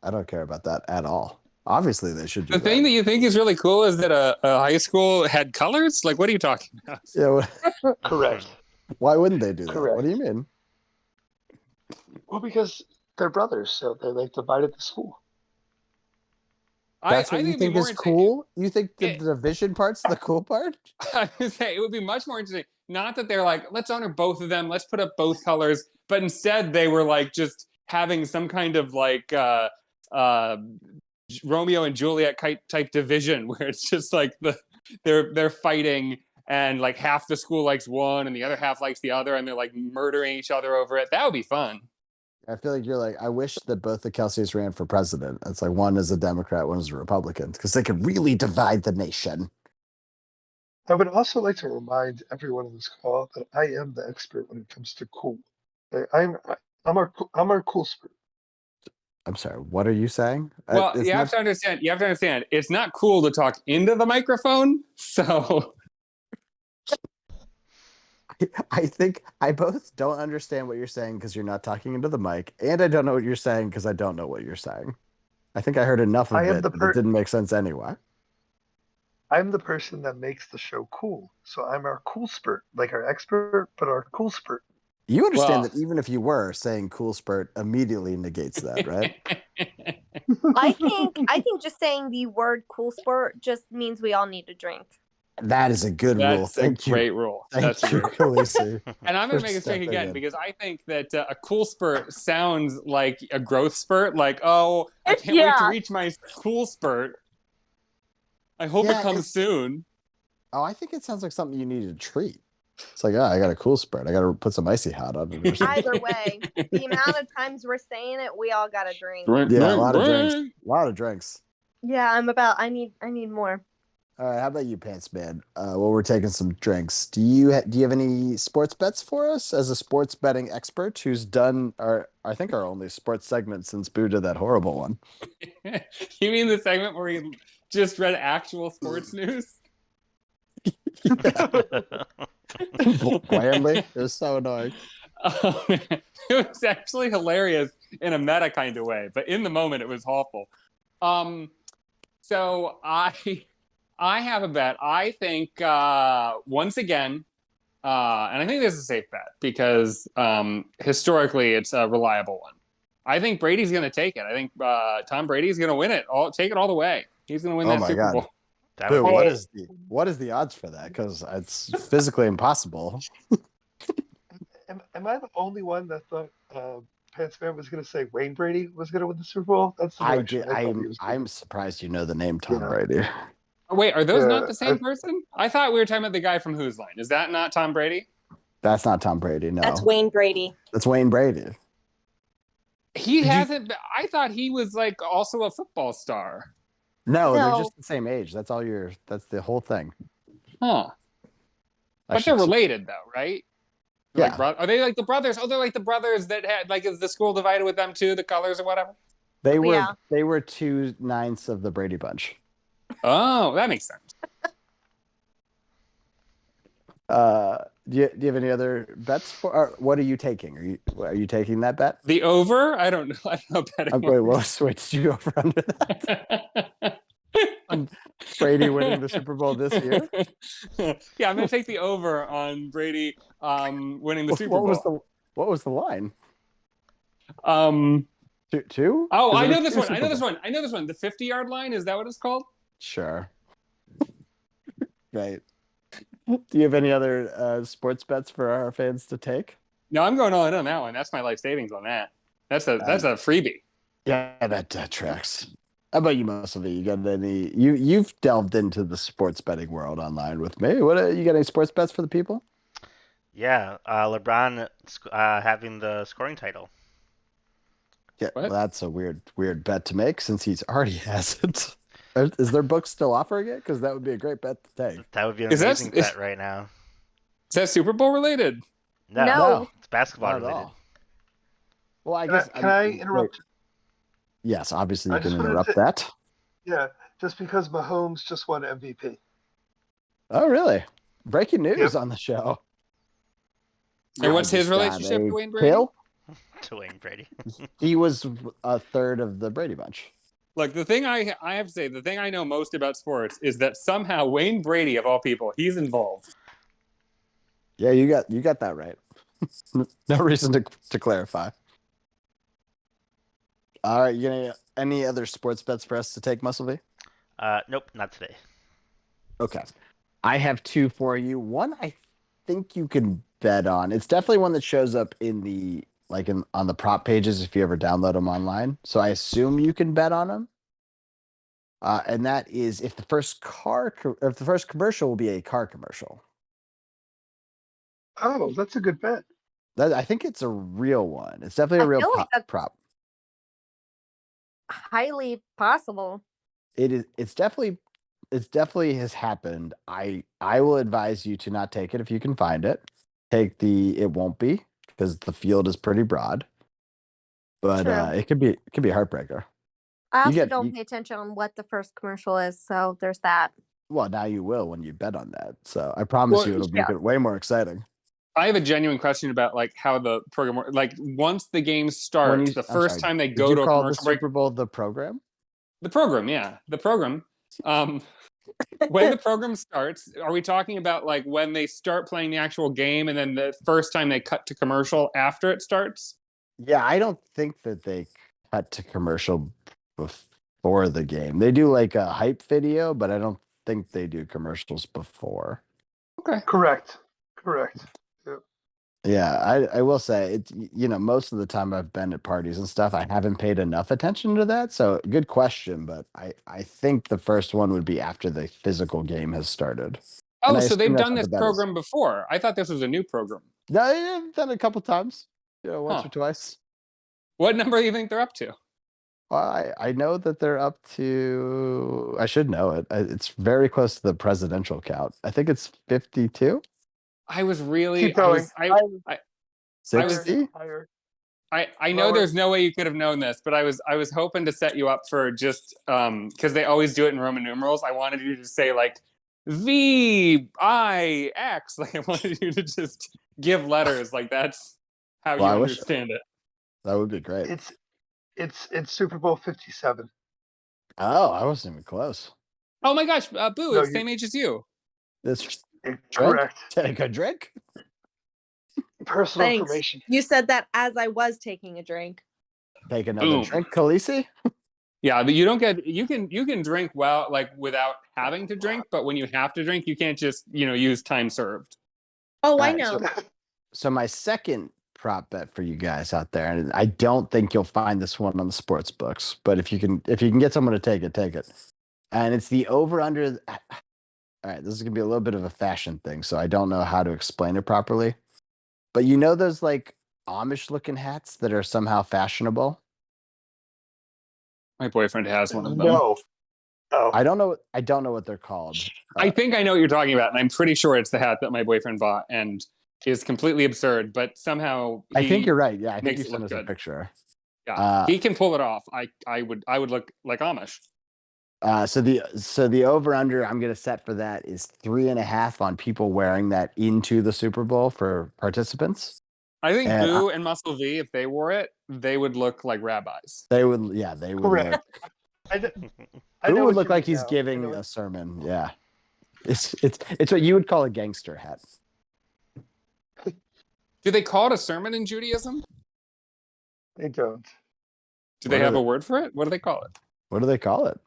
I don't care about that at all. Obviously, they should do the thing that you think is really cool is that a high school had colors? Like, what are you talking about? Yeah, correct. Why wouldn't they do that? Correct. What do you mean? Well, because they're brothers, so they like divided the school. That's what you think is cool? You think the division part's the cool part? I would say it would be much more interesting. Not that they're like, let's honor both of them, let's put up both colors, but instead they were like just having some kind of like Romeo and Juliet type division where it's just like they're fighting, and like half the school likes one and the other half likes the other, and they're like murdering each other over it. That would be fun. I feel like you're like, I wish that both the Kelseys ran for president. It's like one is a Democrat, one is a Republican, because they could really divide the nation. I would also like to remind everyone on this call that I am the expert when it comes to cool. I'm our cool spurt. I'm sorry, what are you saying? Well, you have to understand. You have to understand. It's not cool to talk into the microphone. So I think I both don't understand what you're saying because you're not talking into the mic, and I don't know what you're saying because I don't know what you're saying. I think I heard enough of I am it the that it didn't make sense anyway. I'm the person that makes the show cool. So I'm our cool spurt, like our expert, but our cool spurt. You understand Well- that even if you were saying cool spurt immediately negates that, right? I think just saying the word cool sport just means we all need to drink. That is a good rule. That's a Thank you. great rule. Thank That's a you, great. Khaleesi. And I'm gonna for make a drink stepping again in. because I think that a cool spurt sounds like a growth spurt. Like, oh, I can't wait to Yeah. reach my cool spurt. I hope Yeah, it comes soon. Oh, I think it sounds like something you need to treat. It's like, I got a cool spurt. I got to put some icy hot on it or something. Either way, the amount of times we're saying it, we all gotta drink. Yeah, a lot of drinks. A lot of drinks. Yeah, I need more. All right, how about you, Pants Man? Well, we're taking some drinks. Do you have any sports bets for us as a sports betting expert who's done our only sports segment since Boo did that horrible one? You mean the segment where we just read actual sports news? Blandly, it was so annoying. It was actually hilarious in a meta kind of way, but in the moment it was awful. So I have a bet. I think once again, and I think this is a safe bet because historically it's a reliable one. I think Brady's going to take it. I think Tom Brady's going to win it. Take it all the way. He's going to win that Super God. Bowl. Boo, what is the odds for that? Because it's physically impossible. Am I the only one that thought Pants Man was going to say Wayne Brady was going to win the Super Bowl? That's the direction I thought he was going. I'm surprised you know the name Tom Brady. Oh, wait, are those not the same person? I thought we were talking about the guy from Whose Line. Is that not Tom Brady? That's not Tom Brady. No, That's Wayne Brady. That's Wayne Brady. He hasn't. I thought he was like also a football star. No, they're No. just the same age. That's the whole thing. Huh. But they're related though, right? They're Yeah. Like, are they like the brothers? Oh, they're like the brothers that had like is the school divided with them too, the colors or whatever? They were Yeah. they were 2/9 of the Brady Bunch. Oh, that makes sense. Do you have any other bets for? Or what are you taking? Are you taking that bet? The over? I don't know. I don't know betting. Wait, did you go for under that? Brady winning the Super Bowl this year? Yeah, I'm gonna take the over on Brady winning the Super Bowl. What was the line? Two? Oh, I Because know it was this two one. Super I know this Bowls. one. I know this one. The 50-yard line, is that what it's called? Sure. Right. Do you have any other sports bets for our fans to take? No, I'm going all in on that one. That's my life savings on that. That's a freebie. Yeah, that tracks. How about you, Muscle? You got any? You've delved into the sports betting world online with me. What you got? Any sports bets for the people? Yeah, LeBron having the scoring title. Yeah, What? well, that's a weird bet to make since he's already has it. Is their book still offering it? Because that would be a great bet to take. That would be an amazing bet right now. Is that Super Bowl related? No. It's basketball Not at related. all. Well, I Can I- guess. can I interrupt? Yes, obviously I you can just wanted interrupt to- that. Yeah, just because Mahomes just won MVP. Oh, really? Breaking news Yep. on the show. And what's I his just got relationship a to Wayne Brady? kill. To Wayne Brady. He was a third of the Brady Bunch. Look, the thing I have to say, the thing I know most about sports is that somehow Wayne Brady, of all people, he's involved. Yeah, you got that right. No reason to clarify. All right, you gonna any other sports bets for us to take, Muscle V? Nope, not today. Okay. I have two for you. One I think you can bet on. It's definitely one that shows up in the on the prop pages if you ever download them online. So I assume you can bet on them. And that is if the first commercial will be a car commercial. Oh, that's a good bet. I think it's a real one. It's definitely a I real feel like that's prop. highly possible. It is. It's definitely has happened. I will advise you to not take it if you can find it. It won't be because the field is pretty broad. But True. it could be a heartbreaker. I You also don't you pay attention on what the first commercial is, so there's that. well, now you will when you bet on that. So I promise Well, you it'll be yeah. way more exciting. I have a genuine question about like how the program works. Like once the game When starts, you the I'm first sorry, time they did go you to a call the commercial break, Super Bowl the program? the program, yeah, the program. When the program starts, are we talking about like when they start playing the actual game and then the first time they cut to commercial after it starts? Yeah, I don't think that they cut to commercial before the game. They do like a hype video, but I don't think they do commercials before. Okay. Correct. Yep. Yeah, I will say it's most of the time I've been at parties and stuff, I haven't paid enough attention to that. So good question, but I think the first one would be after the physical game has started. And Oh, I so assume they've that's done what this the bet is. program before. I thought this was a new program. No, I've done it a couple times, once Huh. or twice. What number do you think they're up to? Well, I know that they're up to. I should know it. It's very close to the presidential count. I think it's 52, I was really, Keep going. I was 60. Higher. I know Lower. there's no way you could have known this, but I was hoping to set you up for just because they always do it in Roman numerals. I wanted you to say like VIX. Like I wanted you to just give letters. Like that's how Well, you I wish understand it. that would be great. It's Super Bowl 57. Oh, I wasn't even close. Oh my gosh, Boo, No, it's same age as you. This drink? Correct. Take a drink. Personal Thanks. information. You said that as I was taking a drink. Take another Boom. drink, Khaleesi. Yeah, but you don't get you can drink well like without having to drink, but when you have to drink, you can't just use time served. Oh, I Alright, know. So my second prop bet for you guys out there, and I don't think you'll find this one on the sports books, but if you can get someone to take it. And it's the over under. All right, this is gonna be a little bit of a fashion thing, so I don't know how to explain it properly. But those like Amish looking hats that are somehow fashionable? My boyfriend has one of them. No. Oh. I don't know what they're called. I think I know what you're talking about, and I'm pretty sure it's the hat that my boyfriend bought and is completely absurd, but somehow I think you're right. Yeah, I think makes you it sent look us a good. picture. Yeah, he can pull it off. I would look like Amish. So the over under I'm gonna set for that is 3.5 on people wearing that into the Super Bowl for participants. I think And Boo and Muscle V, if they wore it, they would look like rabbis. they would, yeah, they would Correct. look. I Who know would what look you like mean he's now. giving I know a sermon? Yeah, it's what you would call a gangster hat. Do they call it a sermon in Judaism? They don't. Do they have a word for it? What do they call it? What do they call it?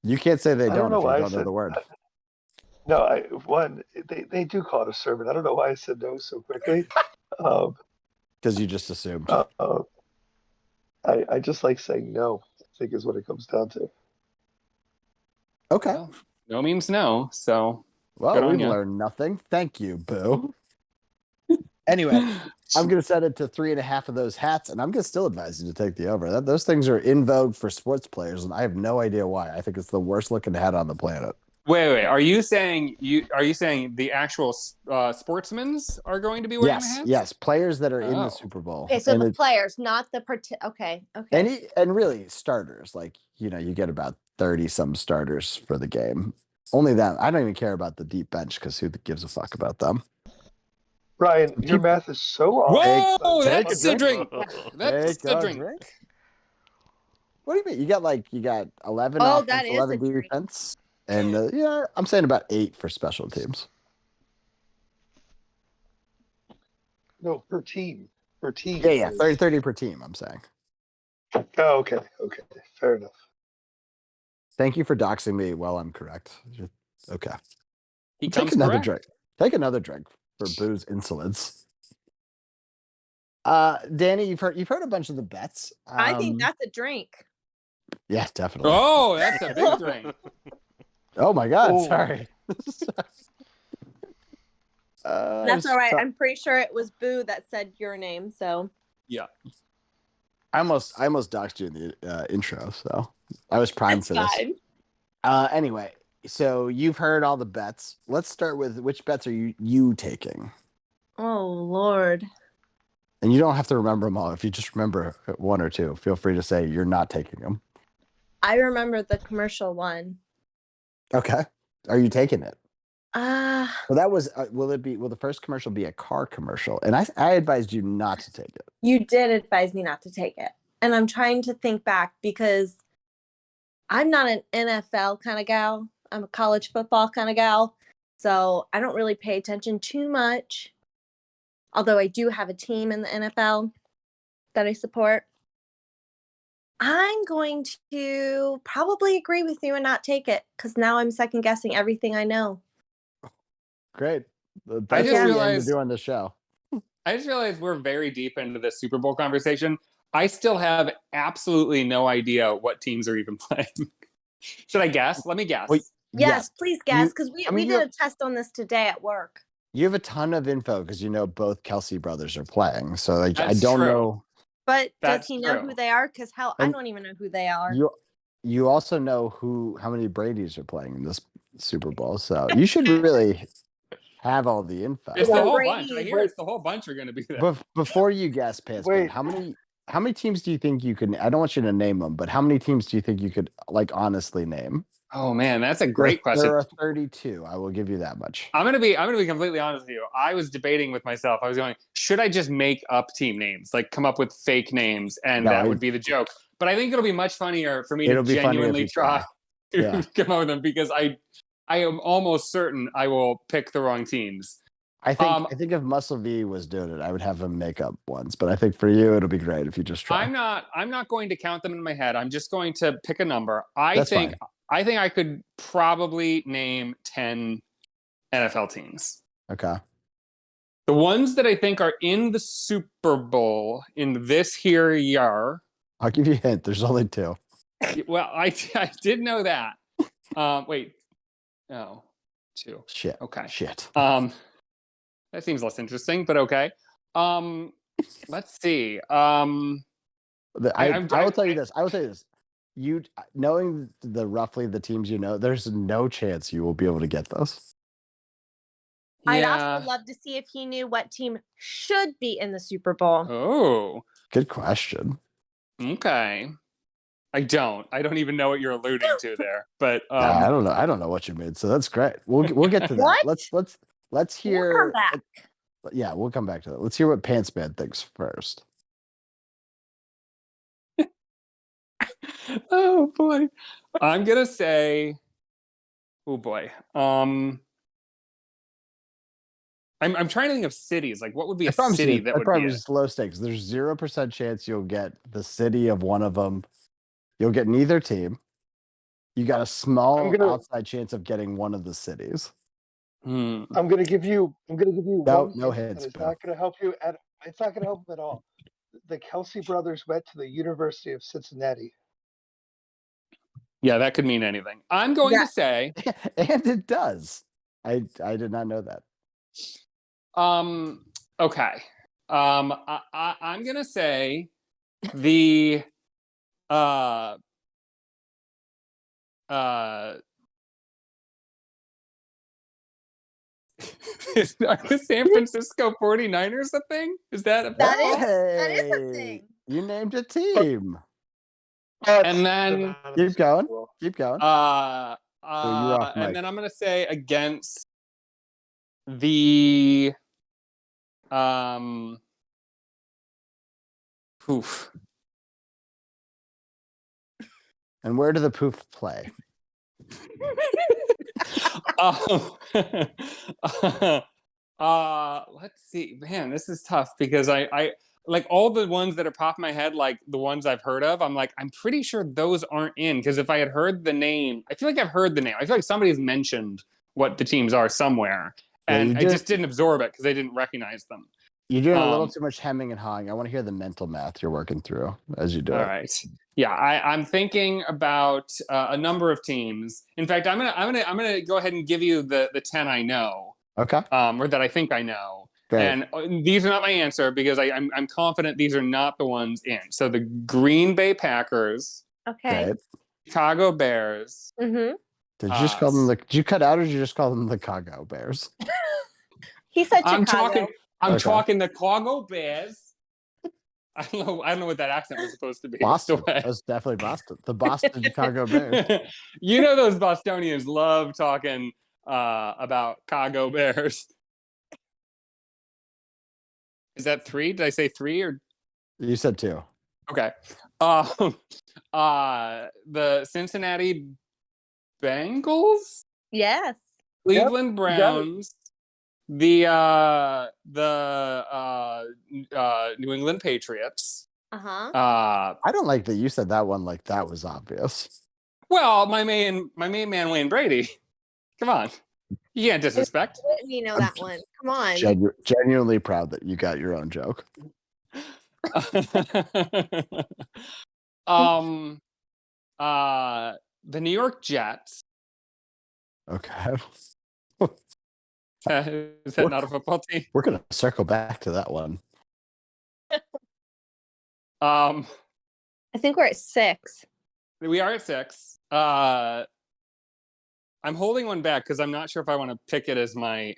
You can't say they I don't don't know if you why I don't know said the word. no. They do call it a sermon. I don't know why I said no so quickly. Because you just assumed. I just like saying no, I think is what it comes down to. Okay. Well, no means no. So Well, good on we've ya. learned nothing. Thank you, Boo. Anyway, I'm going to set it to 3.5 of those hats, and I'm going to still advise you to take the over. Those things are in vogue for sports players, and I have no idea why. I think it's the worst looking hat on the planet. Wait. Are you saying the actual sportsmen's are going to be wearing the hats? Yes, players that are in Oh. the Super Bowl. Okay, so the players, not the okay. And really starters, like you get about 30 some starters for the game. Only that. I don't even care about the deep bench because who gives a fuck about them? Ryan, your math is so off. Whoa, Take that's a the drink. drink. That's the drink. What do you mean? You got 11 Oh, offense, that is 11 a drink. defense, and I'm saying about 8 for special teams. No, per team. Per team. Yeah, 30 per team. I'm saying. Oh, okay, fair enough. Thank you for doxing me. Well, I'm correct. Okay. He Take comes another correct. drink. Take another drink for Boo's insolence. Danny, you've heard a bunch of the bets. I think that's a drink. Yeah, definitely. Oh, that's a big drink. Oh my God, Oh. sorry. That's all right. so- I'm pretty sure it was Boo that said your name. So Yeah. I almost doxed you in the intro, so I was primed it's for this. fine. Anyway, so you've heard all the bets. Let's start with which bets are you taking? Oh Lord. And you don't have to remember them all. If you just remember one or two, feel free to say you're not taking them. I remember the commercial one. Okay. Are you taking it? Uh Well, that was. Will the first commercial be a car commercial? And I advised you not to take it. you did advise me not to take it. And I'm trying to think back because I'm not an NFL kind of gal. I'm a college football kind of gal. So I don't really pay attention too much. Although I do have a team in the NFL that I support. I'm going to probably agree with you and not take it because now I'm second guessing everything I know. Great. That's I just what we aim to realized- do on the show. I just realized we're very deep into the Super Bowl conversation. I still have absolutely no idea what teams are even playing. Should I guess? Let me guess. Well, Yes, please guess because I mean, we did a test on this today at work. You have a ton of info because you know both Kelsey brothers are playing. So I That's don't true. know. But That's does he know true. who they are? Because hell, I And don't even know who they are. You also know how many Brady's are playing in this Super Bowl. So you should really have all the info. It's the whole Brady- bunch. I hear it's the whole bunch are going to be there. Before you guess, Pants, Wait. how many teams do you think you could? I don't want you to name them, but how many teams do you think you could honestly name? Oh man, that's a great question. There are 32. I will give you that much. I'm gonna be completely honest with you. I was debating with myself. I was going, should I just make up team names, like come up with fake names, and that would be the joke. But I think it'll be much funnier for me to genuinely try to come up with them because I am almost certain I will pick the wrong teams. I think if Muscle V was doing it, I would have him make up ones. But I think for you, it'll be great if you just try. I'm not going to count them in my head. I'm just going to pick a number. I That's think fine. I think I could probably name 10 NFL teams. Okay. The ones that I think are in the Super Bowl in this here year. I'll give you a hint. There's only 2. Well, I did know that. Wait. Oh, 2. Shit. Okay. Shit. That seems less interesting, but okay. Let's see. I will tell you this. You knowing roughly the teams you know, there's no chance you will be able to get those. I'd also love to see if he knew what team should be in the Super Bowl. Oh. Good question. Okay. I don't even know what you're alluding to there. But I don't know. I don't know what you made, so that's great. We'll get to that. What? Let's hear. We'll come back. Yeah, we'll come back to that. Let's hear what Pants Man thinks first. Oh boy. I'm gonna say oh boy. I'm trying to think of cities. Like what would be a city that would be it? low stakes. There's 0% chance you'll get the city of one of them. You'll get neither team. You got a small outside chance of getting one of the cities. I'm gonna give you No one hint, hints, and it's Bill. not gonna help you it's not gonna help him at all. The Kelsey brothers went to the University of Cincinnati. Yeah, that could mean anything. I'm going to say And it does. I did not know that. okay. I'm gonna say the are the San Francisco 49ers a thing? Is that a thing? That is a thing. You named a team. And then Keep going. Keep going. and then I'm gonna say against the poof. And where do the poof play? Let's see. Man, this is tough because I like all the ones that are popping my head, like the ones I've heard of. I'm like, I'm pretty sure those aren't in because if I had heard the name, I feel like I've heard the name. I feel like somebody's mentioned what the teams are somewhere, and I just didn't absorb it because I didn't recognize them. You're doing a little too much hemming and hawing. I want to hear the mental math you're working through as you do it. All right. Yeah, I'm thinking about a number of teams. In fact, I'm gonna go ahead and give you the 10 I know, Okay. or that I think I know. Great. And these are not my answer because I'm confident these are not the ones in. So the Green Bay Packers, Okay. Great. Chicago Bears. Mm-hmm. Did you just call them did you cut out or did you just call them the Chicago Bears? He said I'm Chicago. talking the Chicago Bears. I don't know what that accent was supposed to be. Boston. That was definitely Boston. The Boston Chicago Bears. You know those Bostonians love talking about Chicago Bears. Is that 3? Did I say 3 or? You said 2. Okay. The Cincinnati Bengals, Yes. Cleveland you got it. Browns, the New England Patriots. Uh-huh. I don't like that you said that one like that was obvious. Well, my main man Wayne Brady. Come on, you can't disrespect. You know that one. Come on. Genuinely proud that you got your own joke. The New York Jets. Okay. Is that not a football team? We're gonna circle back to that one. I think we're at 6. We are at 6. I'm holding one back because I'm not sure if I want to pick it as my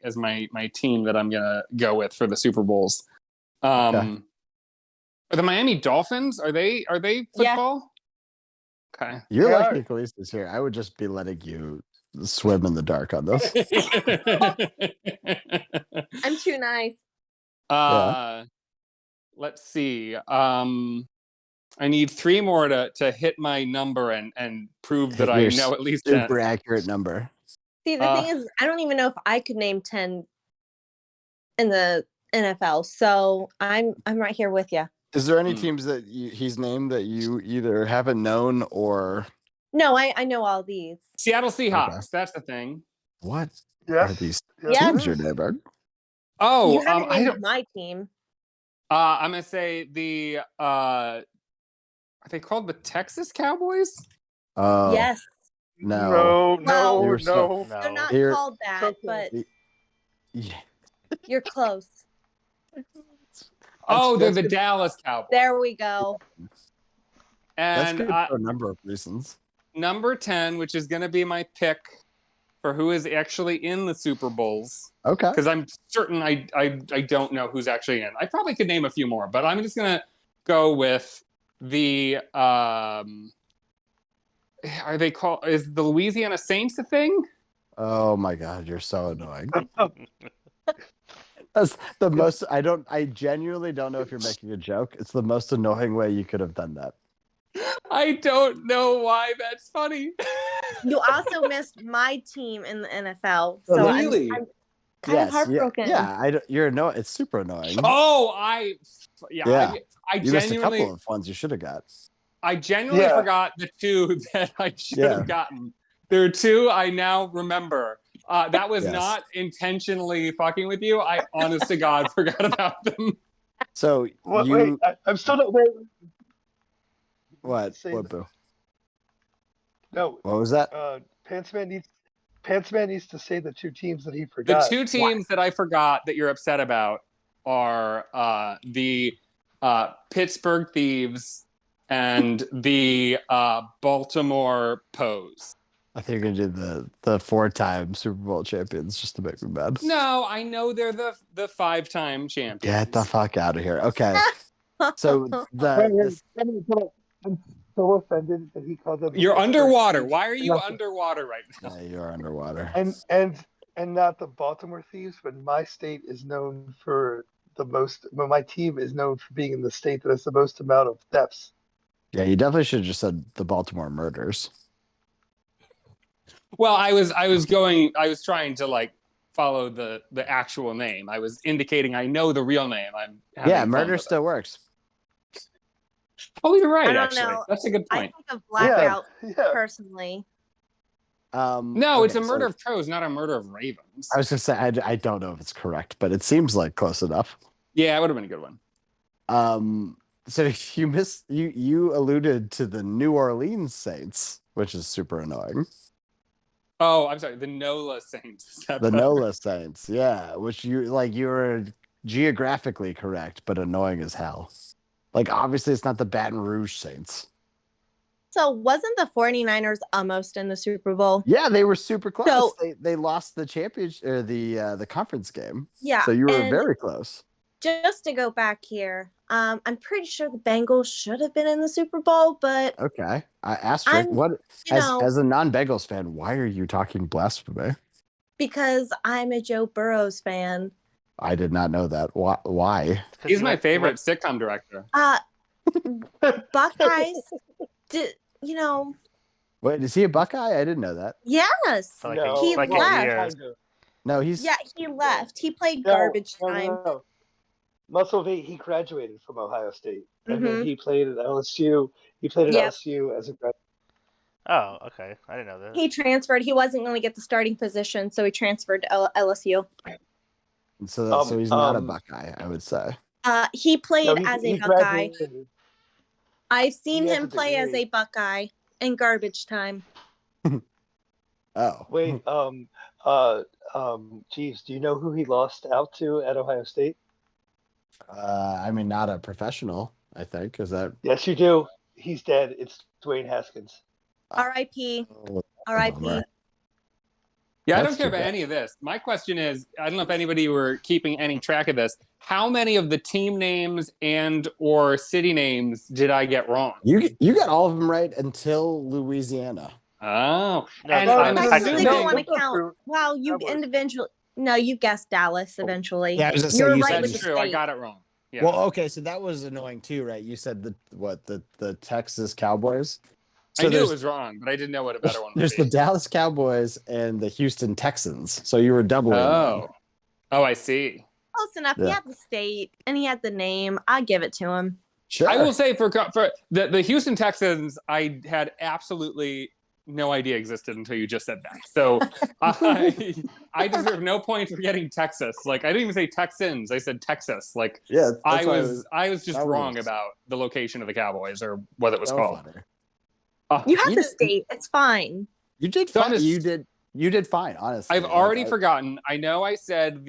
team that I'm gonna go with for the Super Bowls. Okay. Are the Miami Dolphins? Are they football? Yeah. Okay. You're lucky Khaleesi's here. I would just be letting you swim in the dark on this. I'm too nice. Let's see. I need 3 more to hit my number and prove that I know at least super accurate number. See, the thing is, I don't even know if I could name 10 in the NFL. So I'm right here with you. Is there any teams that he's named that you either haven't known or? No, I know all these. Seattle Seahawks. Okay. That's the thing. What Yes. are these Yes. teams you're naming? Oh, you haven't named my team. I'm gonna say the are they called the Texas Cowboys? Oh Yes. no. Well, no. They're not Here- called that, but Yeah. you're close. Oh, they're that's the good. Dallas Cowboys. There we go. That's And good for a number of reasons. number 10, which is going to be my pick for who is actually in the Super Bowls. Okay. Because I'm certain I don't know who's actually in. I probably could name a few more, but I'm just going to go with the are they called? Is the Louisiana Saints a thing? Oh my God, you're so annoying. That's the most. I genuinely don't know if you're making a joke. It's the most annoying way you could have done that. I don't know why that's funny. You also missed my team in the NFL. So Really? I'm kind of heartbroken. You're annoying. It's super annoying. Oh, I You genuinely missed a couple of ones you should have got. I genuinely forgot the 2 that I should have gotten. There are 2 I now remember. That was not intentionally fucking with you. I honest to God forgot about them. So wait, I'm still not wait. What? What, Boo? No. What was that? Pantsman needs to say the 2 teams that he forgot. The 2 teams that I forgot that you're upset about are the Pittsburgh Thieves and the Baltimore Pose. I think you're gonna do the 4-time Super Bowl champions just to make me mad. No, I know they're the 5-time champions. Get the fuck out of here. Okay. So I'm so offended that he called them. You're underwater. Why are you underwater right now? Yeah, you're underwater. And not the Baltimore Thieves, but my state is known for the most. Well, my team is known for being in the state that has the most amount of thefts. Yeah, you definitely should have just said the Baltimore Murders. Well, I was trying to like follow the actual name. I was indicating I know the real name. Murder still works. Oh, you're right. I don't Actually, know. that's a good I point. think of Blackout personally. No, it's a murder of crows, not a murder of ravens. I was gonna say I don't know if it's correct, but it seems like close enough. Yeah, it would have been a good one. So you alluded to the New Orleans Saints, which is super annoying. Oh, I'm sorry. The NOLA Saints. Is that The better? NOLA Saints, yeah, which you were geographically correct, but annoying as hell. Like, obviously, it's not the Baton Rouge Saints. So wasn't the 49ers almost in the Super Bowl? Yeah, they were super close. So- They lost the championship or the conference game. Yeah. So you were and very close. just to go back here, I'm pretty sure the Bengals should have been in the Super Bowl, but Okay. Asterisk. I'm, What you know, as a non-Bengals fan, why are you talking blasphemy? because I'm a Joe Burrows fan. I did not know that. Why? He's my favorite sitcom director. Buckeyes, you know, Wait, is he a Buckeye? I didn't know that. yes. For like No, He like left. a year. kind of. No, he's Yeah, he left. He played No, garbage no, time. no. Muscle V, he graduated from Ohio State, and then Mhm. he played at LSU. He played at Yep. LSU as a graduate. Oh, okay. I didn't know that. He transferred. He wasn't going to get the starting position, so he transferred to LSU. so he's not a Buckeye, I would say. He played No, as a he Buckeye. graduated. I've seen He has him a play as degree. a Buckeye in garbage time. Oh. Wait, geez, do you know who he lost out to at Ohio State? I mean, not a professional, I think. Is that Yes, you do. He's dead. It's Dwayne Haskins. R.I.P. oh, R.I.P. bummer. Yeah, I That's don't care too about bad. any of this. My question is, I don't know if anybody were keeping any track of this. How many of the team names and or city names did I get wrong? You got all of them right until Louisiana. Oh, No, and no, I'm no, Technically, no, don't assuming want to that's count. true. Well, you Cowboys. individually. No, you guessed Dallas eventually. Yeah, I was gonna say, You're you right said with that's the true. I state. got it wrong. Yeah. Well, okay, so that was annoying too, right? You said the Texas Cowboys. So I knew it there's was wrong, but I didn't know what a better one would there's be. the Dallas Cowboys and the Houston Texans. So you were doubling. them. Oh, I see. Close enough. He Yeah. had the state and he had the name. I give it to him. Sure. I will say for the Houston Texans, I had absolutely no idea existed until you just said that. So I deserve no points for getting Texas. Like, I didn't even say Texans. I said Texas. Like, Yeah, I that's why was just that wrong was- about the location of the Cowboys or what it was so called. funny. You had You the did- state. It's fine. You did So I'm fine. just- You did fine, honestly. I've already forgotten. I know I said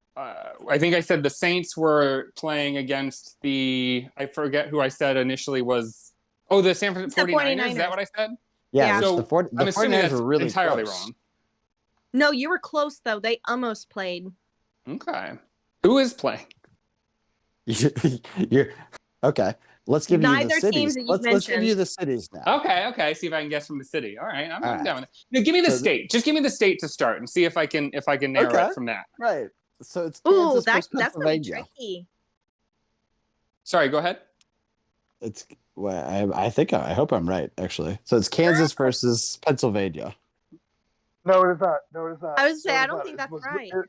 I think I said the Saints were playing against I forget who I said initially was. Oh, the San Francisco 49ers. Is that what I said? Yeah, Yeah. which So, the I'm assuming 49ers that's were really entirely close. wrong. No, you were close though. They almost played. Okay. Who is playing? You're okay. Let's give you Neither the cities. teams that you've Let's give mentioned. you the cities now. Okay. See if I can guess from the city. All right. I'm All right. down with it. No, give me the So state. Just give me the state to start and see if I can narrow Okay. it from that. Right. So it's Ooh, Kansas that's versus gonna be Pennsylvania. tricky. Sorry, go ahead. It's well, I hope I'm right actually. So it's Kansas versus Pennsylvania. No, it is not. No, it is not. I was saying, No, I it is don't not. think It's that's Missouri- right.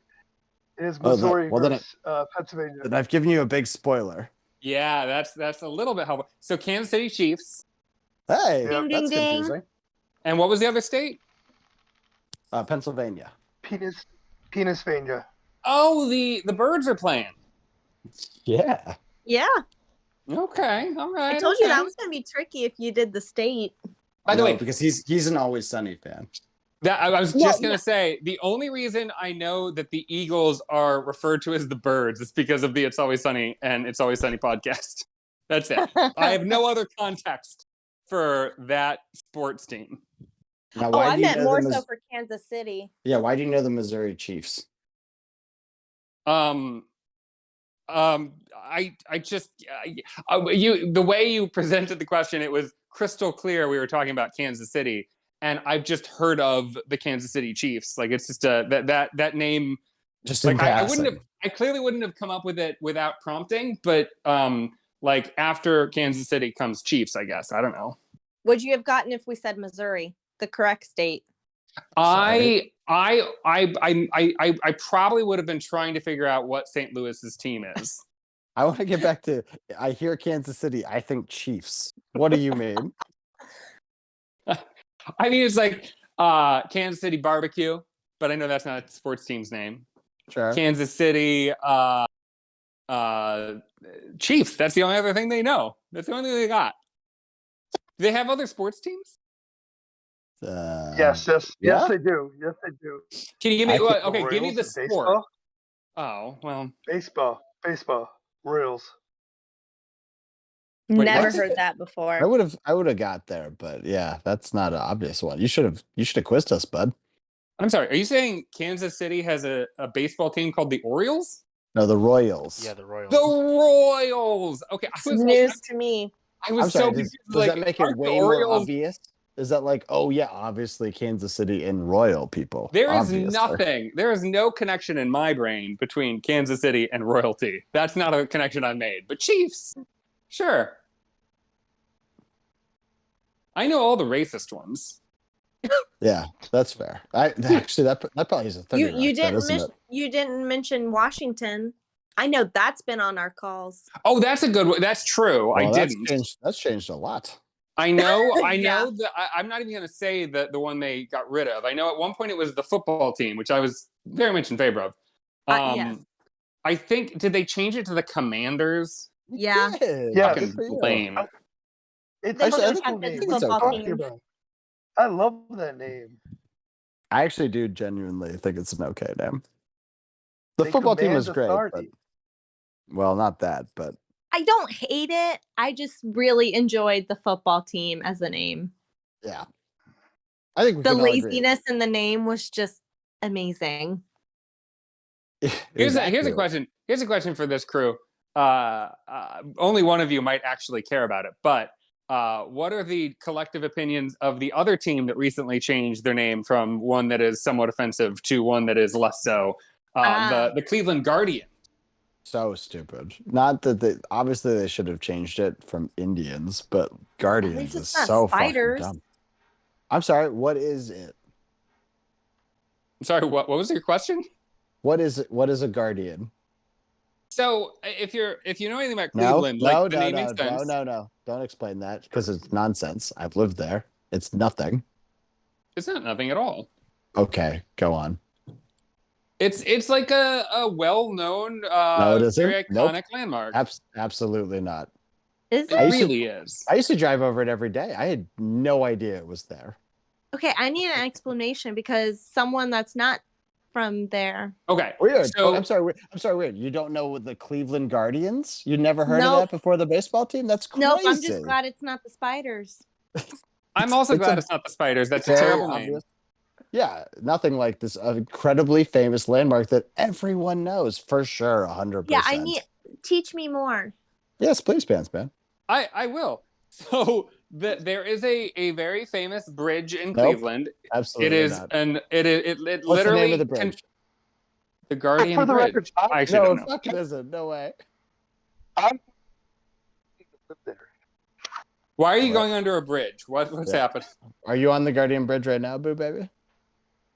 It is Oh, Missouri well, then versus Pennsylvania. And I've given you a big spoiler. Yeah, that's a little bit helpful. So Kansas City Chiefs. Hey, Ding, that's ding, ding. confusing. And what was the other state? Pennsylvania. Penisvania. Oh, the birds are playing. Yeah. Yeah, Okay, all right. I told you okay. that was gonna be tricky if you did the state. By the No, way, because he's an Always Sunny fan. that I was Well, just gonna say the only reason I know that the Eagles are referred to as the birds is because of the It's Always Sunny and It's Always Sunny podcast. That's it. I have no other context for that sports team. Now, Oh, why I do you meant know more the so for Kansas City. Yeah, why do you know the Missouri Chiefs? I just the way you presented the question, it was crystal clear we were talking about Kansas City, and I've just heard of the Kansas City Chiefs. Like, it's just that name. Just in Like, I passing. wouldn't have. I clearly wouldn't have come up with it without prompting. But like, after Kansas City comes Chiefs, I guess. I don't know. Would you have gotten if we said Missouri, the correct state? I probably would have been trying to figure out what St. Louis's team is. I want to get back to. I hear Kansas City. I think Chiefs. What do you mean? I mean, it's like Kansas City Barbecue, but I know that's not a sports team's name. Sure. Kansas City Chiefs. That's the only other thing they know. That's the only thing they got. Do they have other sports teams? Yes, yeah? they do. Yes, they do. Can you give me? I Okay, give me the Royals, sport. baseball, Oh well. baseball, Royals. Wait, Never what? heard that before. I would have got there, but yeah, that's not an obvious one. You should have quizzed us, bud. I'm sorry. Are you saying Kansas City has a baseball team called the Orioles? No, the Royals. Yeah, the Royals. The Royals. Okay, It's news to me. I was I'm sorry. so Does confused. that make it aren't the way more Orioles- obvious? Is that like, oh yeah, obviously Kansas City and Royal people? There is Obviously. nothing. There is no connection in my brain between Kansas City and royalty. That's not a connection I made. But Chiefs, sure. I know all the racist ones. Yeah, that's fair. Actually that probably is a 30 You didn't mention Washington. I know that's been on our calls. Oh, that's a good one. That's true. Well, I didn't. That's changed a lot. I know. Yeah. That I'm not even going to say the one they got rid of. I know at one point it was the football team, which I was very much in favor of. Yes. I think, did they change it to the Commanders? Yeah. Yeah, Fucking lame. It's They Actually, should I have think kept we'll it be- the it's football okay. team. I love that name. I actually do genuinely think it's an okay name. The They football team command is great, but authority. well, not that, but I don't hate it. I just really enjoyed the football team as a name. yeah. I think we The can all agree. laziness in the name was just amazing. Here's a question. Here's a question for this crew. Only one of you might actually care about it, but what are the collective opinions of the other team that recently changed their name from one that is somewhat offensive to one that is less so? The Cleveland Guardians. So stupid. Not that obviously they should have changed it from Indians, but Guardians is it's not so spiders. fucking dumb. I'm sorry, what is it? I'm sorry, what was your question? What is it? What is a Guardian? So if you know anything about Cleveland, the name makes sense. No. Don't explain that because it's nonsense. I've lived there. It's nothing. It's not nothing at all. Okay, go on. It's like a well-known, No, it isn't. very iconic landmark. Absolutely not. Is It it? really is. I used to drive over it every day. I had no idea it was there. Okay, I need an explanation because someone that's not from there. Okay. Weird. So I'm sorry. Weird. You don't know the Cleveland Guardians? You never heard of Nope. that before the baseball team? That's crazy. Nope, I'm just glad it's not the Spiders. I'm also it's glad a it's not the Spiders. That's a very terrible name. obvious- Yeah, nothing like this incredibly famous landmark that everyone knows for sure, 100%. Yeah, teach me more. Yes, please, Pants Man. I will. So there is a very famous bridge in Nope. Cleveland. Absolutely It is not. it What's literally the name of the bridge? the Guardian For the Bridge. record, I should No, know. it fucking isn't. No way. I'm there. Why are you What? going under a bridge? What's Yeah. happening? Are you on the Guardian Bridge right now, Boo Baby?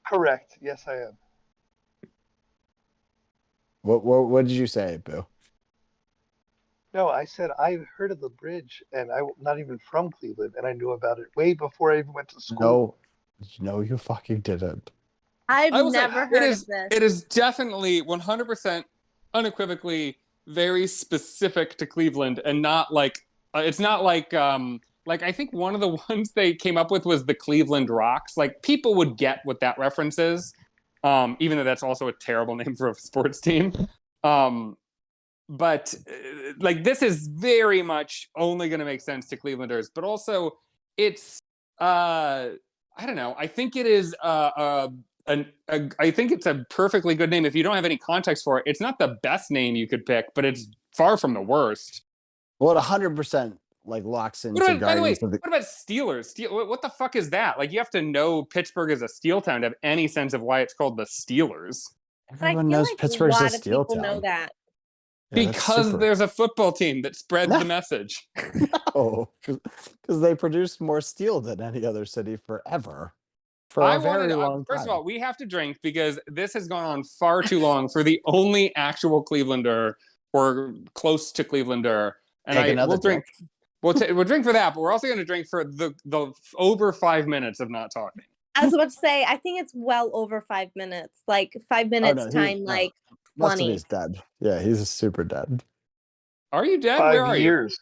Correct. Yes, I am. What did you say, Boo? No, I said I heard of the bridge, and I'm not even from Cleveland, and I knew about it way before I even went to school. No, you fucking didn't. I've I will say, never heard of this. It is definitely 100% unequivocally very specific to Cleveland, and not like it's not like I think one of the ones they came up with was the Cleveland Rocks. Like people would get what that reference is, even though that's also a terrible name for a sports team. But like this is very much only going to make sense to Clevelanders, but also it's I don't know. I think it is I think it's a perfectly good name if you don't have any context for it. It's not the best name you could pick, but it's far from the worst. Well, it 100% like locks into By the way, Guardians of the. what about Steelers? What the fuck is that? Like you have to know Pittsburgh is a steel town to have any sense of why it's called the Steelers. But I Everyone feel knows like Pittsburgh's a a lot of steel people town. know that. Yeah, that's Because super- there's a football team that spread No. the message. No, because they produced more steel than any other city forever. For a very long time. First of all, we have to drink because this has gone on far too long for the only actual Clevelander or close to Clevelander. And Take another we'll drink. We'll drink for that, but we're also going to drink for the over 5 minutes of not talking. I was about to say, I think it's well over 5 minutes. Like 5 minutes time, like Most of 20. he's dead. Yeah, he's super dead. Are you dead? Where 5 are you? years.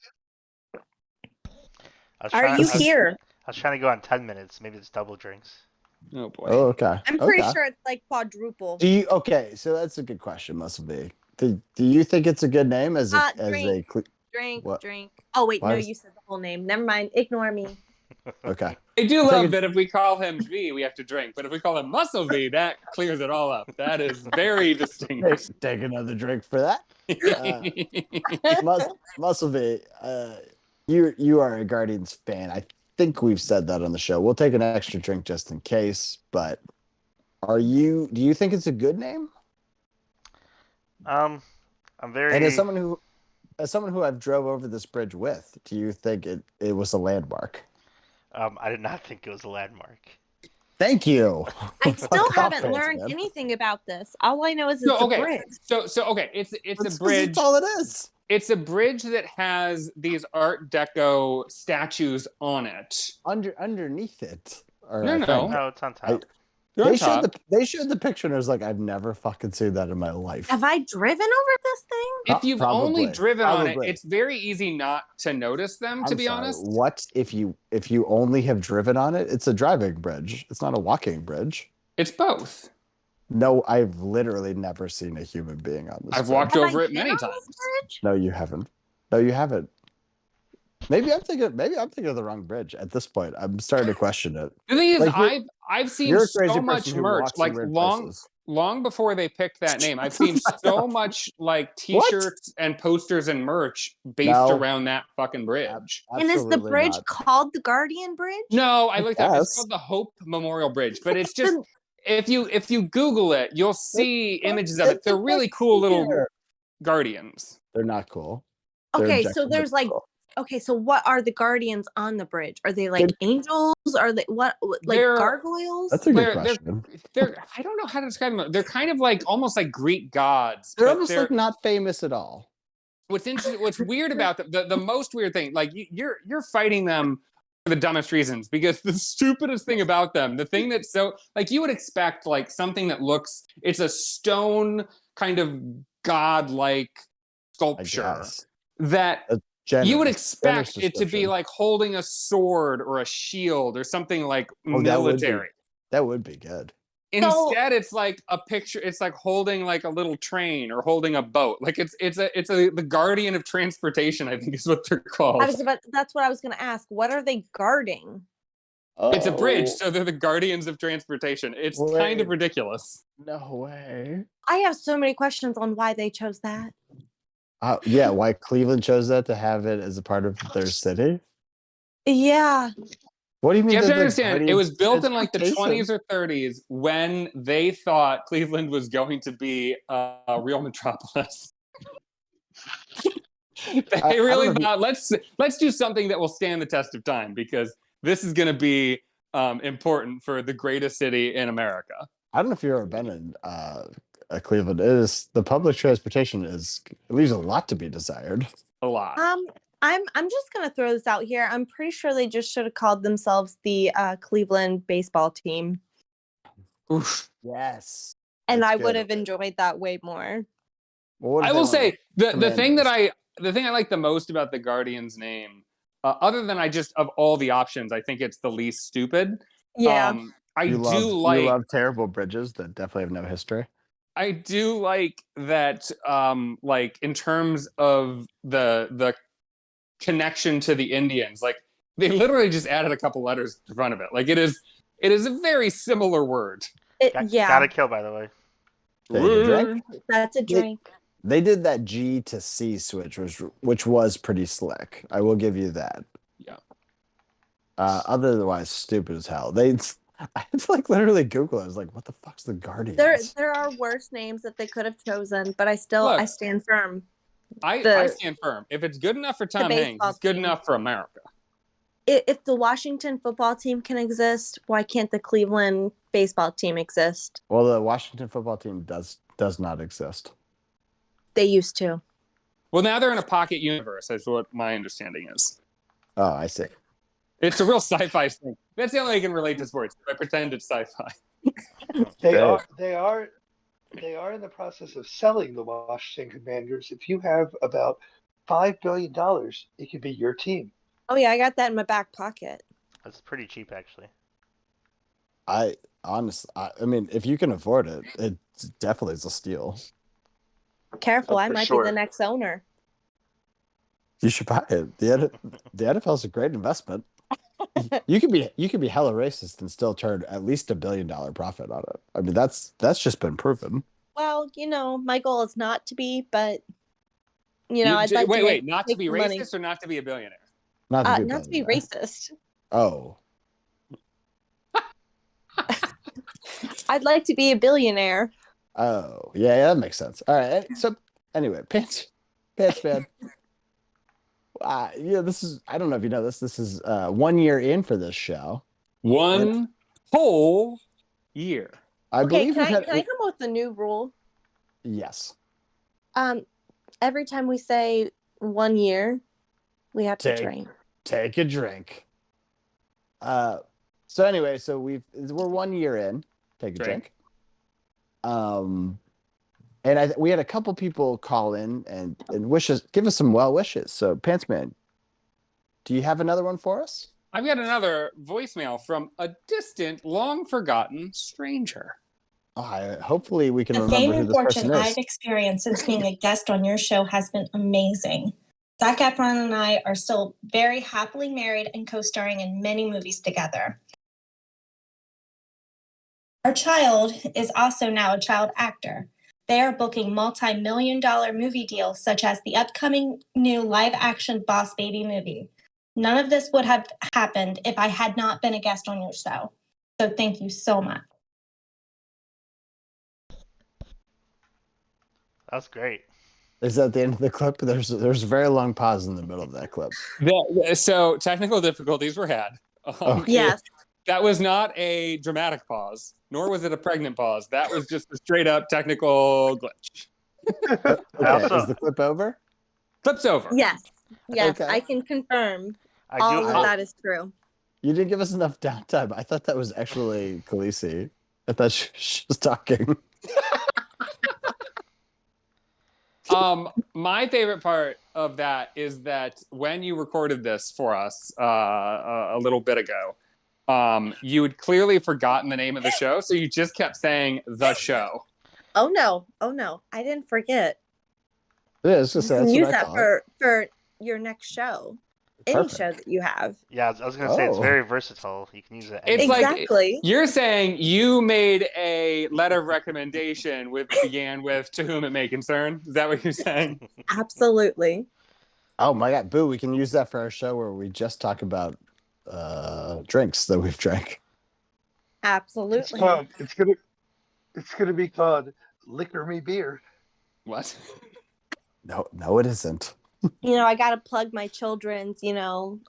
Are you This is- here? I was trying to go on 10 minutes. Maybe it's double drinks. Oh boy. Oh, okay. I'm pretty Okay. sure it's like quadruple. Okay, so that's a good question, must be. Do you think it's a good name as a Drink. cle- Drink, What? drink. Oh wait, Why no, is- you said the whole name. Never mind. Ignore me. Okay. I do I'm love taking- that if we call him V, we have to drink. But if we call him Muscle V, that clears it all up. That is very distinct. Take another drink for that. Muscle V, you are a Guardians fan. I think we've said that on the show. We'll take an extra drink just in case, but do you think it's a good name? I'm very. And as someone who I've drove over this bridge with, do you think it was a landmark? I did not think it was a landmark. Thank you. I still Fuck off, haven't learned man. anything about this. All I know is it's No, okay. a bridge. So okay, it's That's a bridge. That's all it is. It's a bridge that has these Art Deco statues on it. Underneath it. Or No, I no. think. No, it's on top. They're on They showed top. they showed the picture and I was like, I've never fucking seen that in my life. Have I driven over this thing? If you've only Probably. driven on it, Probably. it's very easy not to notice them, to I'm be sorry, honest. What if you only have driven on it? It's a driving bridge. It's not a walking bridge. It's both. No, I've literally never seen a human being on this. I've bridge. walked Have I over it been many on this times. bridge? No, you haven't. No, you haven't. Maybe I'm thinking of the wrong bridge at this point. I'm starting to question it. The thing is, Like, I've seen You're a crazy so person much who merch, walks in like weird long places. before they picked that name. I've seen so much like T-shirts and posters and merch based No. around that fucking bridge. And is the Absolutely bridge not. called the Guardian Bridge? No, I looked up. It's guess. called the Hope Memorial Bridge, but it's just if you Google it, you'll see images of it. They're really cool little guardians. They're not cool. They're Okay, so objectively there's like, cool. okay, so what are the guardians on the bridge? Are they like angels? Are they like They're- gargoyles? That's a good they're- question. They're I don't know how to describe them. They're kind of like almost like Greek gods. They're but almost like not famous at all. What's interesting, what's weird about them, the most weird thing, like you're fighting them for the dumbest reasons, because the stupidest thing about them, the thing that's so like you would expect like something that looks, it's a stone kind of godlike I sculpture guess. that Generous. you would Generous expect it to be description. like holding a sword or a shield or something like Oh, that would be- military. That would be good. Instead, it's like a picture. It's like holding like a little train or holding a boat. Like it's the guardian of transportation, I think is what they're called. That's what I was going to ask. What are they guarding? It's a bridge, Oh, so they're the guardians of transportation. It's Wait. kind of ridiculous. no way. I have so many questions on why they chose that. Yeah, why Cleveland chose that to have it as a part of their city? Yeah. What do you mean? You have to that the understand, it was built in like the transportation- 20s or 30s when they thought Cleveland was going to be a real metropolis. I They really don't know. thought, let's do something that will stand the test of time, because this is going to be important for the greatest city in America. I don't know if you've ever been in Cleveland. It is the public transportation it leaves a lot to be desired. A lot. I'm just gonna throw this out here. I'm pretty sure they just should have called themselves the Cleveland baseball team, Oof. Yes. and That's I would good. have enjoyed that way more. Well, what if I they will went say with the thing Commanders? the thing I like the most about the Guardians name, other than of all the options, I think it's the least stupid. Yeah. you like love terrible bridges that definitely have no history. I do like that, like in terms of the connection to the Indians, like they literally just added a couple letters in front of it. Like it is a very similar word. Yeah, Got a kill, by the way. Take a drink. that's a drink. They did that G to C switch, which was pretty slick. I will give you that. Yeah. Otherwise, stupid as hell. I had to like literally Google it. I was like, what the fuck's the Guardians? There are worse names that they could have chosen, but I Look. stand firm. I The- stand firm. If it's good enough for Tom Hanks, baseball it's good team. enough for America. If the Washington football team can exist, why can't the Cleveland baseball team exist? Well, the Washington football team does not exist. They used to. Well, now they're in a pocket universe, is what my understanding is. Oh, I see. It's a real sci-fi thing. That's the only way I can relate to sports. I pretend it's sci-fi. They Okay. are They are in the process of selling the Washington Commanders. If you have about $5 billion, it could be your team. Oh yeah, I got that in my back pocket. That's pretty cheap, actually. I honestly, I mean, if you can afford it, it definitely is a steal. Careful, Oh, I for might be sure. the next owner. You should buy it. The NFL is a great investment. You could be hella racist and still turn at least $1 billion profit on it. I mean, that's just been proven. Well, my goal is not to be, but I'd like to wait, not to make be some money. racist or not to be a billionaire? Not to be, Not to be racist. Oh, I'd like to be a billionaire. oh, yeah, that makes sense. All right. So anyway, pants man. This is, I don't know if you know this. This is 1 year in for this show. One whole year. I believe can I come up with a new rule? Yes. Every time we say 1 year, we have to drink. Take a drink. So anyway, we're 1 year in. Take a drink. And we had a couple people call in and give us some well wishes. So Pantsman, do you have another one for us? I've got another voicemail from a distant, long forgotten stranger. Hopefully we can The remember fame who and this person fortune is. I've experienced since being a guest on your show has been amazing. Zac Efron and I are still very happily married and co-starring in many movies together. Our child is also now a child actor. They are booking multi-million-dollar movie deals such as the upcoming new live-action Boss Baby movie. None of this would have happened if I had not been a guest on your show. So thank you so much. That's great. Is that the end of the clip? There's a very long pause in the middle of that clip. So technical difficulties were had. Yes. That was not a dramatic pause, nor was it a pregnant pause. That was just a straight up technical glitch. Okay, is the clip over? Clip's over. Yes. Okay. I can confirm all of that is true. You didn't give us enough downtime. I thought that was actually Khaleesi. I thought she was talking. My favorite part of that is that when you recorded this for us a little bit ago, you had clearly forgotten the name of the show, so you just kept saying the show. Oh no, I didn't forget. Yeah, I was gonna say, You that's can use what I that thought. for your next show. Perfect. Any show that you have. Yeah, I was gonna say it's very versatile. You can use it. It's Exactly. like you're saying you made a letter of recommendation began with "To whom it may concern." Is that what you're saying? Absolutely. Oh my God, Boo! We can use that for our show where we just talk about drinks that we've drank. Absolutely. It's gonna be called Liquor Me Beer. What? No, it isn't. I got to plug my children's,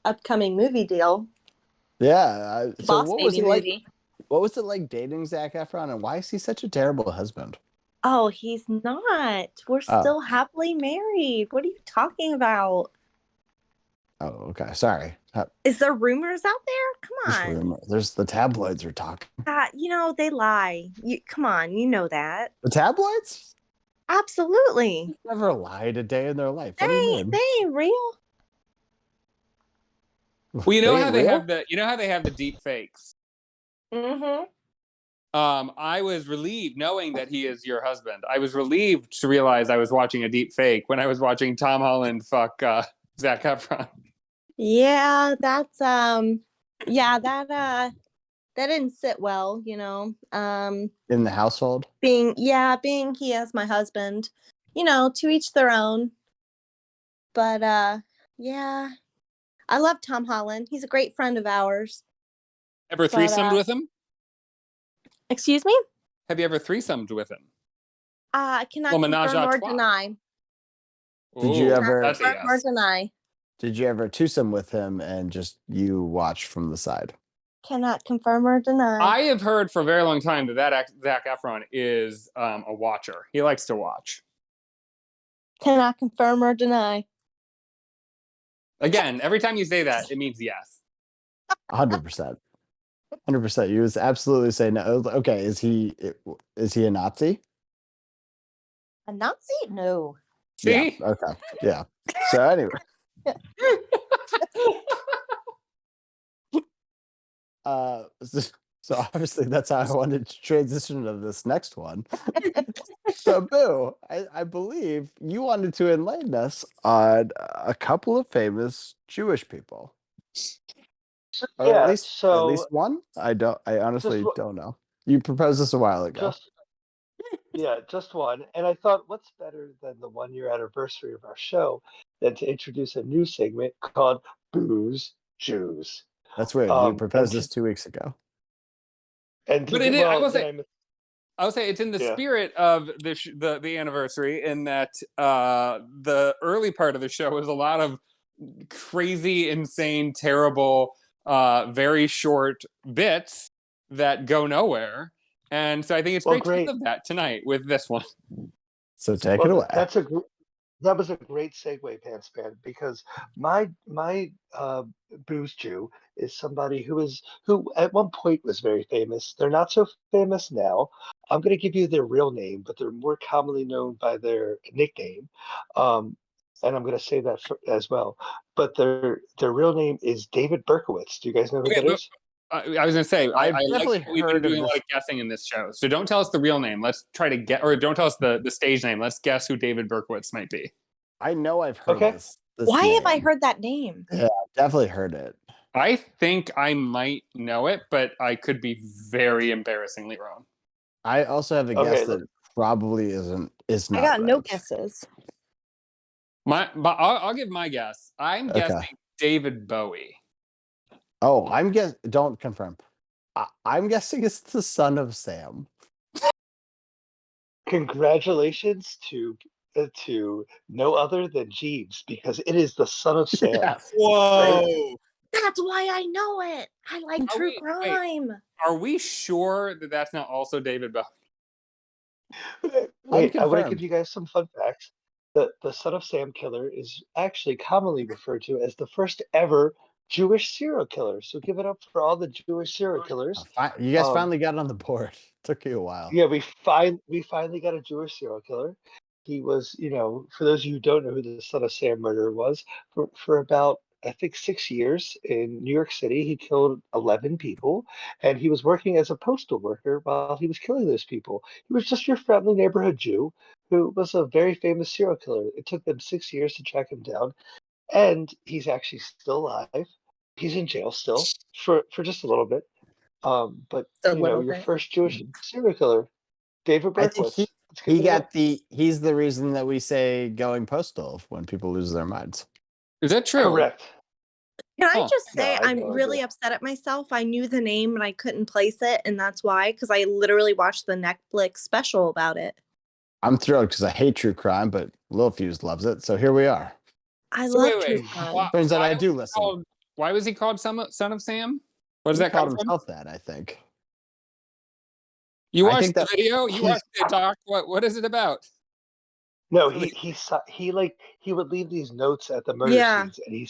upcoming movie deal. Yeah. So Boss what was Baby it like? movie. What was it like dating Zac Efron, and why is he such a terrible husband? Oh, he's not. We're still happily married. What are you talking about? Oh, okay. Sorry. Is there rumors out there? Come on. There's the tabloids are talking. They lie. Come on, you know that. The tabloids? Absolutely. Never lied a day in their life. They ain't real. Well, you know how they have the deep fakes. Mm-hmm. I was relieved knowing that he is your husband. I was relieved to realize I was watching a deep fake when I was watching Tom Holland fuck Zac Efron. Yeah, that's that didn't sit well, in the household. Being he as my husband, to each their own. But yeah, I love Tom Holland. He's a great friend of ours. Ever threesomed with him? Excuse me? Have you ever threesomed with him? I cannot confirm or deny. Did you ever confirm or deny? Did you ever twosome with him and just you watch from the side? Cannot confirm or deny. I have heard for a very long time that Zac Efron is a watcher. He likes to watch. Cannot confirm or deny. Again, every time you say that, it means yes. 100%. 100%. You was absolutely say no. Okay, is he a Nazi? A Nazi? No. See? Yeah. Okay. Yeah. So anyway. So obviously that's how I wanted to transition to this next one. So Boo, I believe you wanted to enlighten us on a couple of famous Jewish people. Or Yeah. at So least one? I honestly just don't know. You proposed this a while ago. just one. And I thought, what's better than the 1 year anniversary of our show than to introduce a new segment called Booze Jews. That's weird. You And proposed this 2 weeks ago. But it is, I will say, it's in the Yeah. spirit of the anniversary, in that the early part of the show is a lot of crazy, insane, terrible, very short bits that go nowhere. And so I think it's great to live that tonight with this one. So take it away. That was a great segue, Pants Man, because my booze Jew is somebody who at one point was very famous. They're not so famous now. I'm going to give you their real name, but they're more commonly known by their nickname, and I'm going to say that as well. But their real name is David Berkowitz. Do you guys know who that is? I was going to say, I like definitely that we've been doing a lot this. of guessing in this show. So don't tell us the real name. Let's try to get, or don't tell us the stage name. Let's guess who David Berkowitz might be. I know I've heard this. Why name. have I heard that name? Yeah, definitely heard it. I think I might know it, but I could be very embarrassingly wrong. I also have a guess that probably is not. I got no right. guesses. I'll give my guess. I'm guessing David Bowie. Oh, don't confirm. I'm guessing it's the son of Sam. Congratulations to no other than Jeeves, because it is the son of Sam. Yes. Whoa! That's why I know it. I like true crime. Are we sure that that's not also David Bowie? Wait, I want to give you guys some fun facts. The son of Sam killer is actually commonly referred to as the first ever Jewish serial killer. So give it up for all the Jewish serial killers. You guys finally got it on the board. Took you a while. Yeah, we finally got a Jewish serial killer. He was, for those of you who don't know who the son of Sam murderer was, for about, I think, 6 years in New York City, he killed 11 people, and he was working as a postal worker while he was killing those people. He was just your friendly neighborhood Jew who was a very famous serial killer. It took them 6 years to track him down, and he's actually still alive. He's in jail still for just a little bit. But your first Jewish serial killer, David Berkowitz. He's the reason that we say going postal when people lose their minds. Is that true? Correct. Can I just say I'm really upset at myself. I knew the name and I couldn't place it, and that's why, because I literally watched the Netflix special about it. I'm thrilled because I hate true crime, but Lil Fuse loves it, so here we are. I love true crime. Turns out I do listen. Why was he called Son of Sam? What does that call come himself from? that, I think. You watched the video? You watched the doc? What is it about? No, he would leave these notes at the murder scenes, and he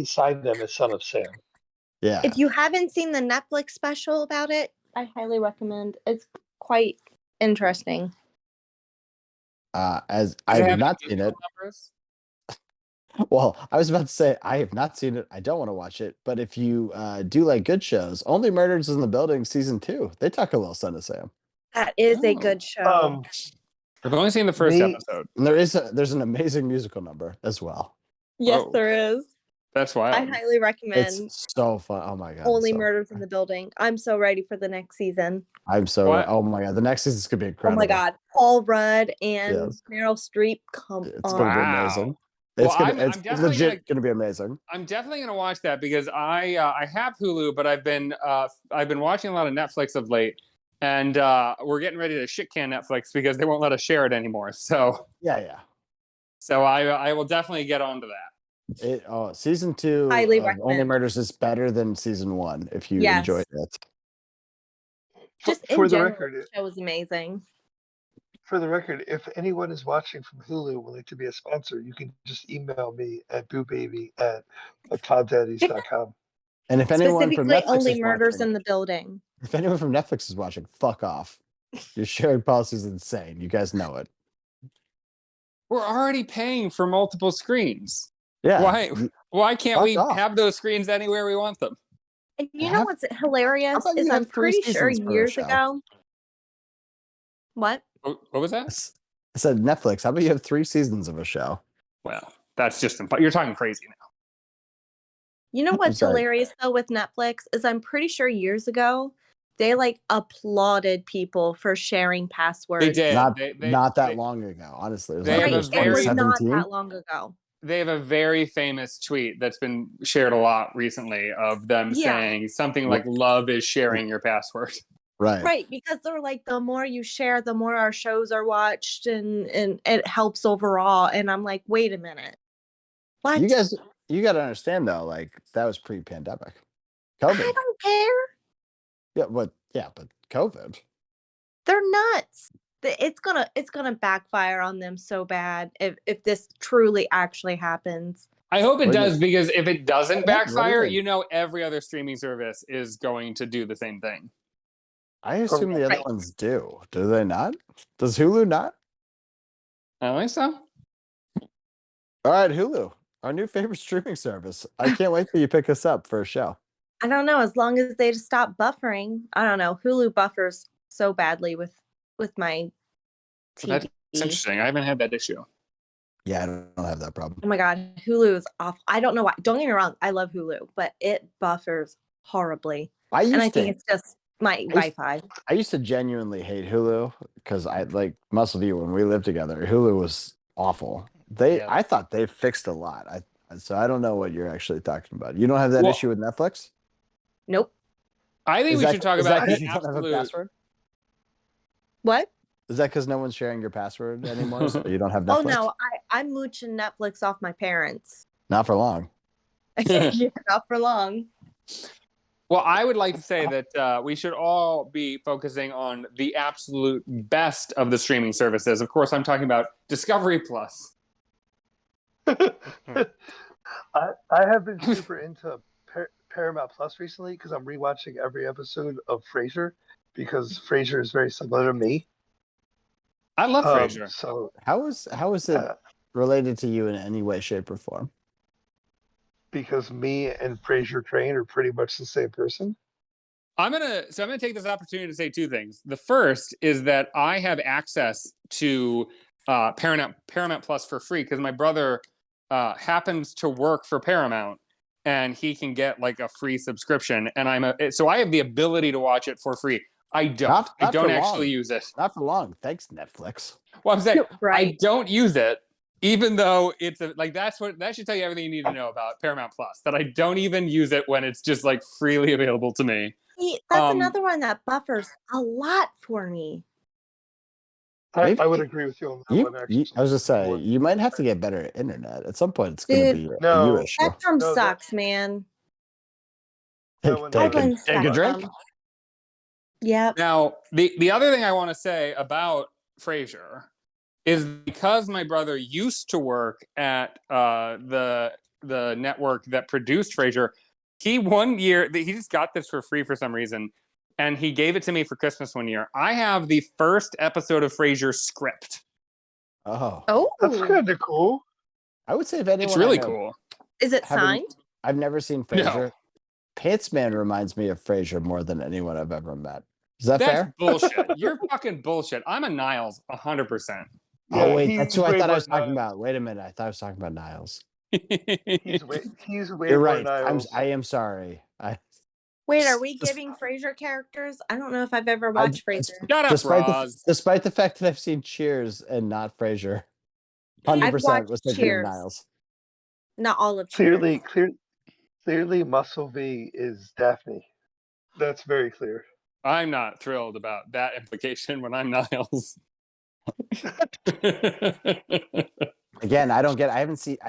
signed them as Son of Sam. Yeah. If you haven't seen the Netflix special about it, I highly recommend. It's quite interesting. As I have not seen it. Well, I was about to say I have not seen it. I don't want to watch it. But if you do like good shows, Only Murders in the Building season 2, they talk a little Son of Sam. That is a good show. I've only seen the first episode. And there's an amazing musical number as well. Yes, there is. That's wild. I highly recommend. It's so fun. Oh my god. Only Murders in the Building. I'm so ready for the next season. Oh my god. The next season's gonna be incredible. Oh my god. Paul Rudd and Meryl Streep. It's gonna be amazing. It's legit gonna be amazing. I'm definitely gonna watch that because I have Hulu, but I've been watching a lot of Netflix of late, and we're getting ready to shit can Netflix because they won't let us share it anymore. So So I will definitely get onto that. Season 2 highly of Only Murders is better than season 1 if you enjoyed it. Just in general, the show was amazing. For the record, if anyone is watching from Hulu and would like to be a sponsor, you can just email me at boobaby@poddaddies.com. And if anyone from Netflix Only Murders in the Building. If anyone from Netflix is watching, fuck off. Your sharing policy is insane. You guys know it. We're already paying for multiple screens. Yeah. Why can't Fuck we off. have those screens anywhere we want them? And you know what's hilarious about is you I'm have 3 pretty sure seasons per years show? ago. What? What was that? I said Netflix. How about you have 3 seasons of a show? Well, that's just you're talking crazy now. You know what's sorry. hilarious though with Netflix is I'm pretty sure years ago they like applauded people for sharing passwords. They did. Not that long ago, honestly. It was they like, have it a was very- it was not 2017. that long ago. They have a very famous tweet that's been shared a lot recently of them saying something like "Love is sharing your password." Right. Because they're like, the more you share, the more our shows are watched, and it helps overall. And I'm like, wait a minute, what? You got to understand though, like that was pre-pandemic. I COVID. don't care. But COVID. They're nuts. It's gonna backfire on them so bad if this truly actually happens. I hope it What do you- does, because if it doesn't What do you backfire, think? you know every other streaming service is going to do the same thing. I assume the other Right. ones do. Do they not? Does Hulu not? I don't think so. All right, Hulu, our new favorite streaming service. I can't wait till you pick us up for a show. I don't know. As long as they just stop buffering, I don't know. Hulu buffers so badly with my That's TV. interesting. I haven't had that issue. Yeah, I don't have that problem. Oh my god, Hulu is off. I don't know why. Don't get me wrong. I love Hulu, but it buffers horribly, and I think it's just my Wi-Fi. I used to genuinely hate Hulu because I like Muscle D when we lived together. Hulu was awful. I thought they fixed a lot. So I don't know what you're actually talking about. You don't have that issue with Netflix? Nope. I think we should talk about the you don't have a absolute. password? What? Is that because no one's sharing your password anymore? So you don't have Netflix? Oh no, I'm mooching Netflix off my parents. Not for long. Yeah, not for long. Well, I would like to say that we should all be focusing on the absolute best of the streaming services. Of course, I'm talking about Discovery Plus. I have been super into Paramount Plus recently because I'm rewatching every episode of Frasier because Frasier is very similar to me. I love Frasier. So how is it related to you in any way, shape, or form? Because me and Frasier Crane are pretty much the same person. I'm gonna take this opportunity to say 2 things. The first is that I have access to Paramount Plus for free because my brother happens to work for Paramount, and he can get like a free subscription, and so I have the ability to watch it for free. I don't actually use it. Not for long. Thanks, Netflix. Well, I'm saying Right. I don't use it, even though it's that should tell you everything you need to know about Paramount Plus. That I don't even use it when it's just like freely available to me. See, that's another one that buffers a lot for me. I would agree with you on that one. Actually, I was just saying, you might have to get better internet. At some point, it's going to be a you issue. Spectrum sucks, man. Take Spectrum. a drink. Yep. Now, the other thing I want to say about Frasier is because my brother used to work at the network that produced Frasier, he just got this for free for some reason, and he gave it to me for Christmas one year. I have the first episode of Frasier script. Oh, that's kind of cool. I would say if anyone, it's really cool. Is it signed? I've never seen Frasier. No. Pants Man reminds me of Frasier more than anyone I've ever met. Is that fair? Bullshit. You're fucking bullshit. I'm a Niles 100%. Oh wait, that's who I thought I was talking about. Wait a minute, I thought I was talking about Niles. He's way You're more right. Niles. I am sorry. Wait, are we giving Frasier characters? I don't know if I've ever watched Frasier. Shut up, Roz. Despite the fact that I've seen Cheers and not Frasier, 100% was thinking Niles. Not all of Cheers. Clearly, Muscle V is Daphne. That's very clear. I'm not thrilled about that implication when I'm Niles. Again, I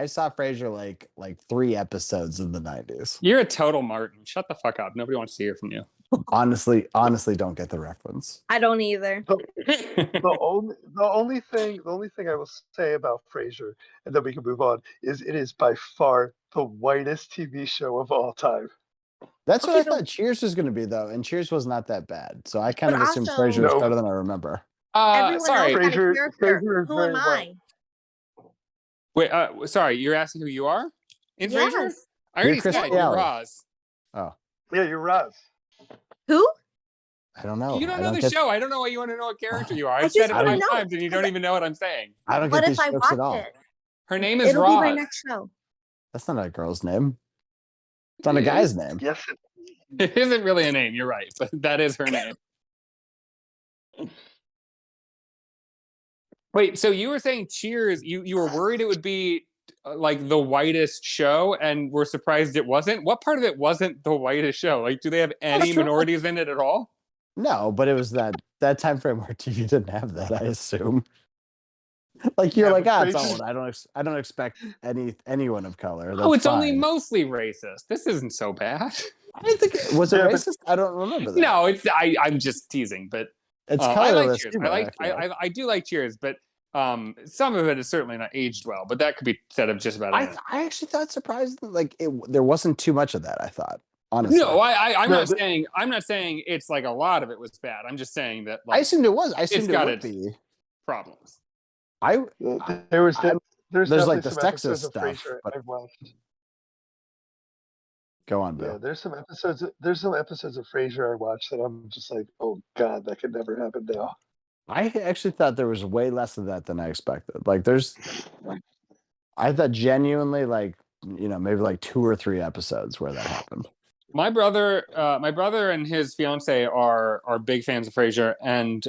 saw Frasier like 3 episodes in the 90s. You're a total Martin. Shut the fuck up. Nobody wants to hear from you. Honestly, don't get the reference. I don't either. The only thing I will say about Frasier, and then we can move on, is it is by far the whitest TV show of all time. That's what I thought Cheers was going to be, though, and Cheers was not that bad. So I kind of assumed Frasier was better than I remember. Everyone sorry. else had a character. Who am I? Wait, sorry, you're asking who you are in Yes. Frasier? I You're already Chris said Daly. you're Roz. Oh, Yeah, you're Roz. Who? I don't know. You don't I know don't the get. show. I don't know why you want to know what character you are. I I've just said it I don't- 5 know, times and you don't 'cause even know what I'm saying. I don't What get if these I jokes watch at all. it? Her name is It'll be my Roz. next show. That's not a girl's name. It's not a guy's name. Yes. It isn't really a name, you're right, but that is her name. Wait, so you were saying Cheers, you were worried it would be like the whitest show and were surprised it wasn't? What part of it wasn't the whitest show? Like, do they have any sure. minorities in it at all? No, but it was that time frame where TV didn't have that. I assume. Like you're Yeah, like, but it's Frasier- old. I don't expect anyone of color. That's Oh, it's only fine. mostly racist. This isn't so bad. I didn't think was it Yeah, but- racist? I don't remember that. No, I'm just teasing, but It's I like colorless Cheers. humor, I feel like. I do like Cheers, but some of it is certainly not aged well. But that could be said of just about anything. I actually thought surprised like there wasn't too much of that. I thought honestly. No, I'm No, not but- saying it's like a lot of it was bad. I'm just saying that I like assumed it was. I assumed it got would its be. problems. There was I'm- there's there's, like, definitely the some episodes sexist of stuff, Frasier but- I've watched. Go on, Yeah, Bill. there's some episodes of Frasier I watched that I'm just like, oh god, that could never happen now. I actually thought there was way less of that than I expected. Like I thought genuinely like maybe like 2 or 3 episodes where that happened. My brother and his fiance are big fans of Frasier, and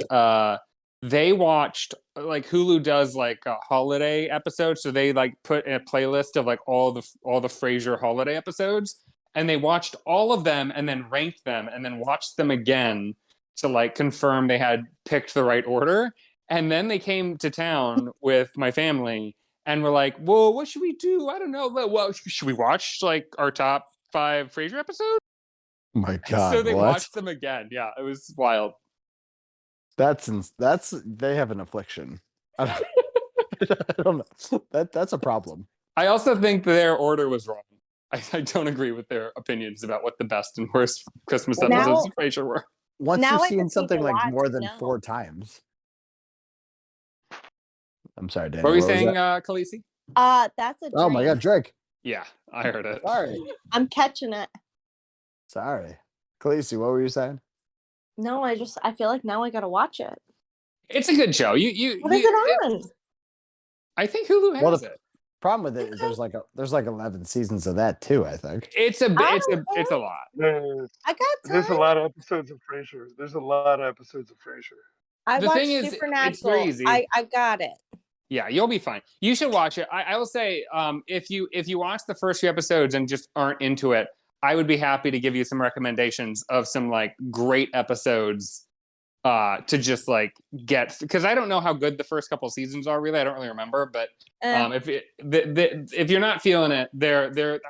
they watched like Hulu does like a holiday episode, so they like put in a playlist of like all the Frasier holiday episodes, and they watched all of them and then ranked them and then watched them again to like confirm they had picked the right order. And then they came to town with my family and were like, "Well, what should we do? I don't know. Well, should we watch like our top 5 Frasier episodes?" Oh my God. So they what? watched them again. Yeah, it was wild. That's they have an affliction. I don't know. That's a problem. I also think their order was wrong. I don't agree with their opinions about what the best and worst Christmas Now- episodes of Frasier were. Once Now you've I seen just need something to like watch more to than know. 4 times. I'm sorry, Dan. What were you was saying, that? Khaleesi? That's a Oh my God, drink. Drake. Yeah, I heard it. Sorry. I'm catching it. Sorry. Khaleesi, what were you saying? No, I feel like now I gotta watch it. It's a good show. You What is it on? I think Hulu has Well, it. Problem with it is there's like 11 seasons of that too, I think. It's a lot. There's, I got time. there's a lot of episodes of Frasier. There's a lot of episodes of Frasier. I The watched thing is, it's Supernatural. very easy. I got it. Yeah, you'll be fine. You should watch it. I will say, if you watch the first few episodes and just aren't into it, I would be happy to give you some recommendations of some like great episodes to just like get, because I don't know how good the first couple of seasons are really. I don't really remember, but if you're not feeling it,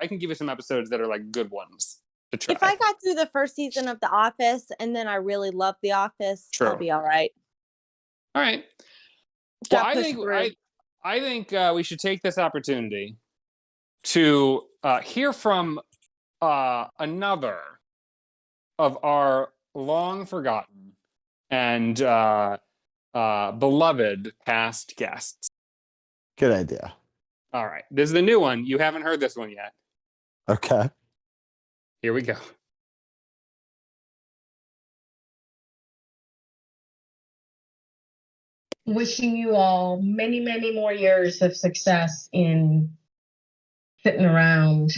I can give you some episodes that are like good ones to try. If I got through the first season of The Office and then I really loved The Office, True. I'll be all right. All right. Well, Got pushed through. I think we should take this opportunity to hear from another of our long forgotten and beloved past guests. Good idea. All right. This is the new one. You haven't heard this one yet. Okay. Here we go. Wishing you all many, many more years of success in sitting around,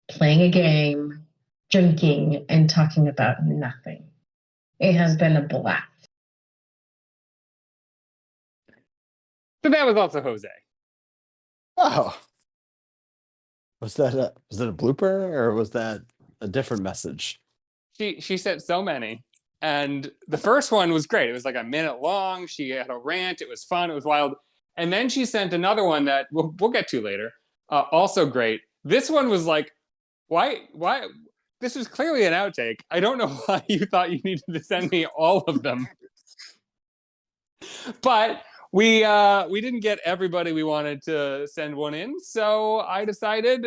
playing a game, drinking, and talking about nothing. It has been a blast. So that was also Jose. Oh. Was that a blooper or was that a different message? She sent so many. And the first one was great. It was like a minute long. She had a rant. It was fun. It was wild. And then she sent another one that we'll get to later. Also great. This one was like, why? This was clearly an outtake. I don't know why you thought you needed to send me all of them. But we didn't get everybody we wanted to send one in. So I decided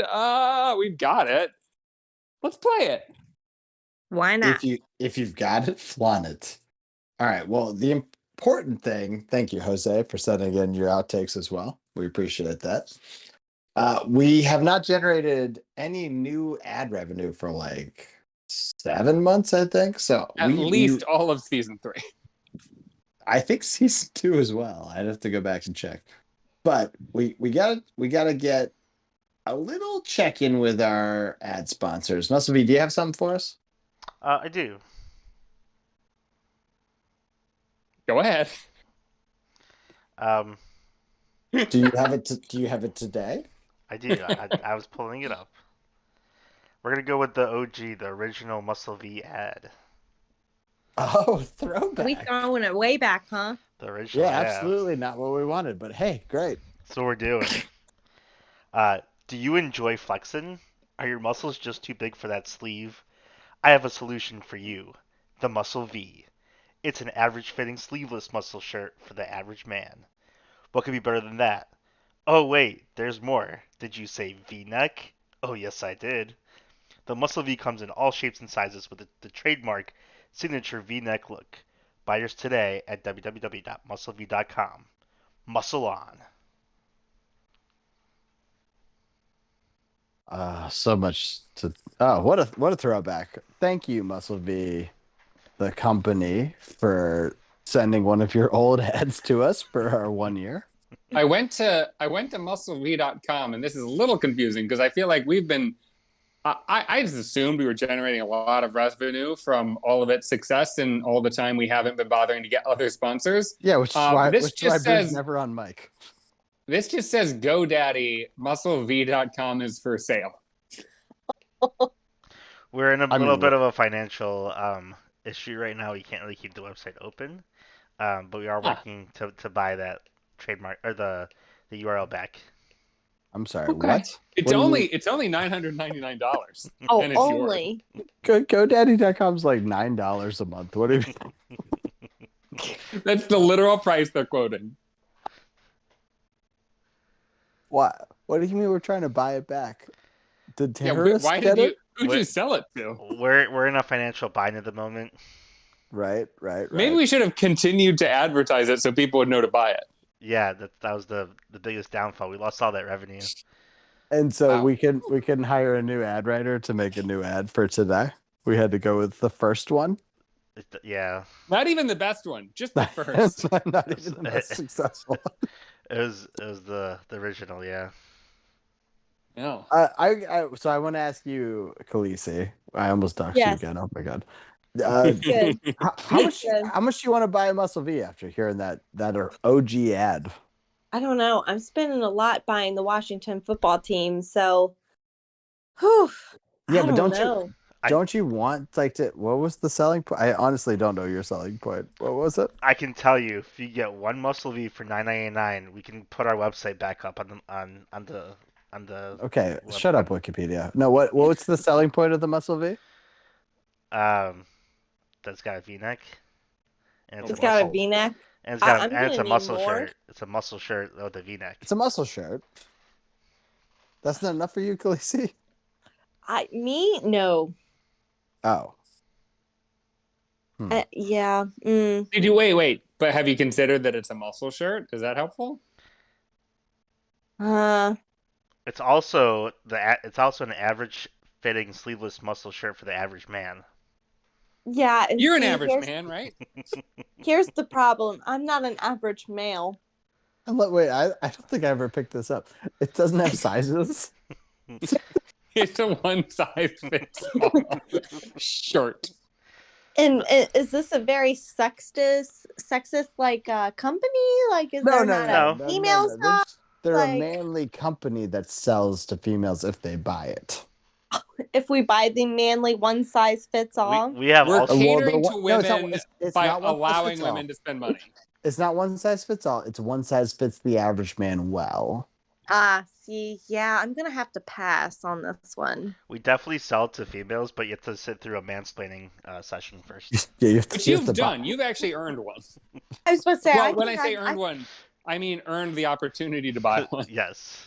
we've got it. Let's play it. Why not? If you've got it, flaunt it. All right. Well, the important thing, thank you, Jose, for sending in your outtakes as well. We appreciate that. We have not generated any new ad revenue for like 7 months, I think. So At least all of season 3. I think season 2 as well. I'd have to go back and check. But we gotta get a little check in with our ad sponsors. Muscle V, do you have something for us? I do. Go ahead. Do you have it? Do you have it today? I do. I was pulling it up. We're gonna go with the OG, the original Muscle V ad. Oh, Are throwback. we throwing it way back, huh? The original. Yeah, absolutely not what we wanted, but hey, great. That's what we're doing. Do you enjoy flexing? Are your muscles just too big for that sleeve? I have a solution for you. The Muscle V. It's an average fitting sleeveless muscle shirt for the average man. What could be better than that? Oh wait, there's more. Did you say V-neck? Oh yes, I did. The Muscle V comes in all shapes and sizes with the trademark signature V-neck look. Buy yours today at www.musclev.com. Muscle on. So much to. Oh, what a throwback! Thank you, Muscle V, the company, for sending one of your old ads to us for our 1 year. I went to musclev.com, and this is a little confusing because I feel like we've been. I just assumed we were generating a lot of revenue from all of its success, and all the time we haven't been bothering to get other sponsors. Yeah, which is why this which just why says Bruce never on mic. this just says GoDaddy. Musclev.com is for sale. We're in a I little mean, bit of a financial issue right now. We can't really keep the website open, but we are working to buy that trademark or the URL back. I'm sorry. Okay. What? It's What do you only mean? it's only $999. Oh, and it's yours. only. GoDaddy.com's like $9 a month. What do you mean? That's the literal price they're quoting. What? What do you mean we're trying to buy it back? Did Yeah, terrorists why get did you? it? Who'd you sell it to? We're in a financial bind at the moment. Right. Maybe we should have continued to advertise it so people would know to buy it. Yeah, that was the biggest downfall. We lost all that revenue. And so Wow. we can hire a new ad writer to make a new ad for today. We had to go with the first one. Yeah. Not even the best one, just the first. Not even the most successful. It was the original, yeah. No. So I want to ask you, Khaleesi. I almost doxed you Yes. again. Oh my god. Good. How much Good. how much do you want to buy a Muscle V after hearing that OG ad? I don't know. I'm spending a lot buying the Washington football team, so whew, Yeah, I but don't know. don't you want like to? What was the selling point? I honestly don't know your selling point. What was it? I can tell you, if you get one Muscle V for $9.99, we can put our website back up on the. Okay, web, shut up, Wikipedia. No, what's the selling point of the Muscle V? That's got a V-neck. And It's got a V-neck. And it's got I'm and it's gonna a need muscle more. shirt. It's a muscle shirt with a V-neck. It's a muscle shirt. That's not enough for you, Khaleesi? No. Oh. Yeah. Did you wait? But have you considered that it's a muscle shirt? Is that helpful? It's also an average fitting sleeveless muscle shirt for the average man. Yeah. And You're an see, average man, right? Here's the problem. I'm not an average male. Wait, I don't think I ever picked this up. It doesn't have sizes. It's a one size fits all shirt. And is this a very sexist like company? Like, is there not a female side? They're a manly company that sells to females if they buy it. If we buy the manly one size fits all, We're catering to women by not one size allowing fits all. women to spend money. It's not one size fits all. It's one size fits the average man well. See, yeah, I'm gonna have to pass on this one. We definitely sell to females, but you have to sit through a mansplaining session first. Yeah, Which you've done. You've actually earned one. I was supposed to say. Well, when I say earned one, I mean earned the opportunity to buy one. Yes.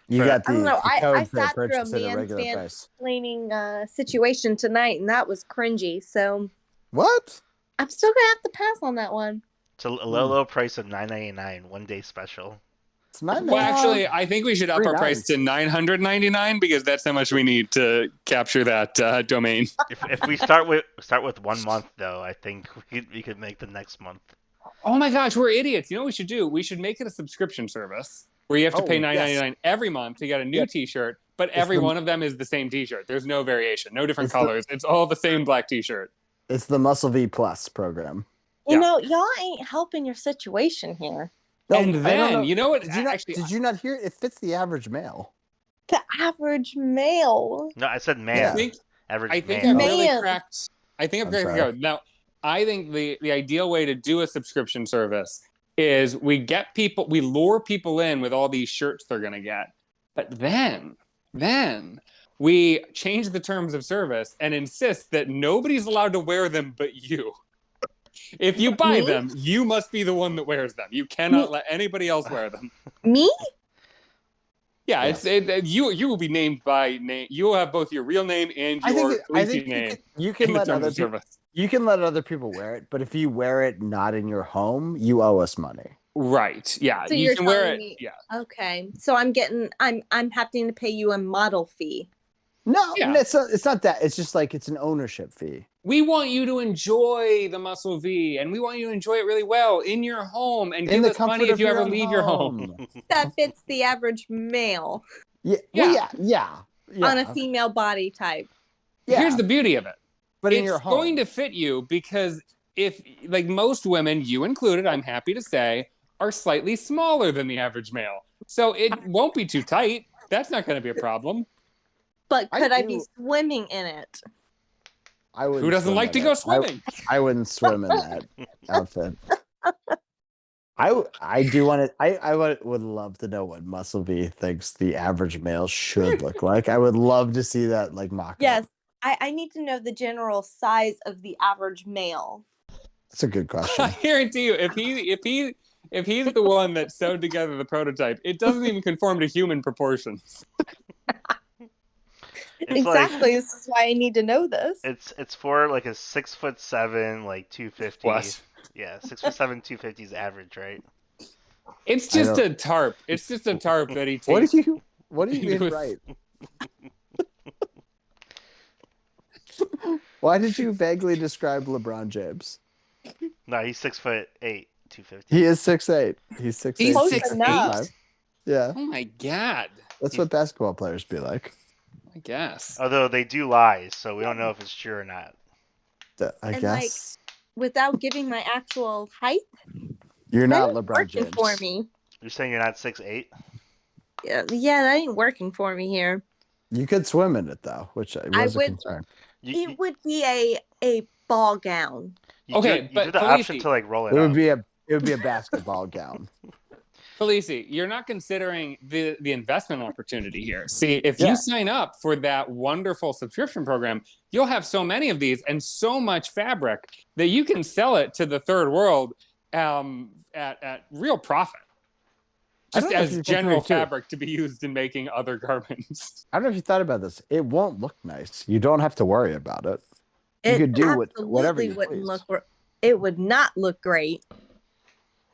You got I don't know. I code sat for through a purchase at a regular price. mansplaining situation tonight, and that was cringy. So what? I'm still gonna have to pass on that one. It's a low price of $9.99, 1 day special. It's not. Well, actually, I think we should up our price to $999 because that's how much we need to capture that domain. If we start with 1 month though, I think we could make the next month. Oh my gosh, we're idiots. You know what we should do? We should make it a subscription service where you have to pay $9.99 every month to get a new T-shirt, but every one of them is the same T-shirt. There's no variation, no different colors. It's all the same black T-shirt. It's the Muscle V Plus program. You know, y'all ain't helping your situation here. No, and then, you know what? Did you not hear? It fits the average male. The average male. No, I said man. I think I've really cracked. I think I've cracked the code. Now, I think the ideal way to do a subscription service is we lure people in with all these shirts they're going to get. But then we change the terms of service and insist that nobody's allowed to wear them but you. If you buy them, you must be the one that wears them. You cannot let anybody else wear them. Me? Yeah, yes. You will be named by name. You will have both your real name and your name. You can let other people. You can let other people wear it, but if you wear it not in your home, you owe us money. Right. Yeah. So you can wear it. Yeah. Okay. So I'm having to pay you a model fee. No, it's not that. It's just like it's an ownership fee. We want you to enjoy the Muscle V, and we want you to enjoy it really well in your home, and give us money if you ever leave your home. That fits the average male. Yeah. On a female body type. Yeah. Here's the beauty of it. But it's going to fit you because if, like most women, you included, I'm happy to say, are slightly smaller than the average male. So it won't be too tight. That's not going to be a problem. But could I be swimming in it? Who doesn't like to go swimming? I wouldn't swim in that outfit. I do want to. I would love to know what Muscle V thinks the average male should look like. I would love to see that mock-up. Yes, I need to know the general size of the average male. That's a good question. I guarantee you, if he's the one that sewed together the prototype, it doesn't even conform to human proportions. Exactly. This is why I need to know this. It's for like a 6'7", 250. Plus. Yeah, 6'7", 250 is average, right? It's just a tarp. It's just a tarp that he takes. What do you mean right? Why did you vaguely describe LeBron James? No, he's 6'8", 250. He is 6'8". He's 6'8". He's 6'8". Yeah. Oh my god. That's what basketball players be like. I guess. Although they do lie, so we don't know if it's true or not. I guess. Without giving my actual height, you're not LeBron James. For me. You're saying you're not 6'8"? Yeah, that ain't working for me here. You could swim in it though, which was a concern. It would be a ball gown. You do the option to roll it. It would be a basketball gown. Felici, you're not considering the investment opportunity here. See, if you sign up for that wonderful subscription program, you'll have so many of these and so much fabric that you can sell it to the third world at real profit. Just as general fabric to be used in making other garments. I don't know if you thought about this. It won't look nice. You don't have to worry about it. You could do whatever you please. It would not look great.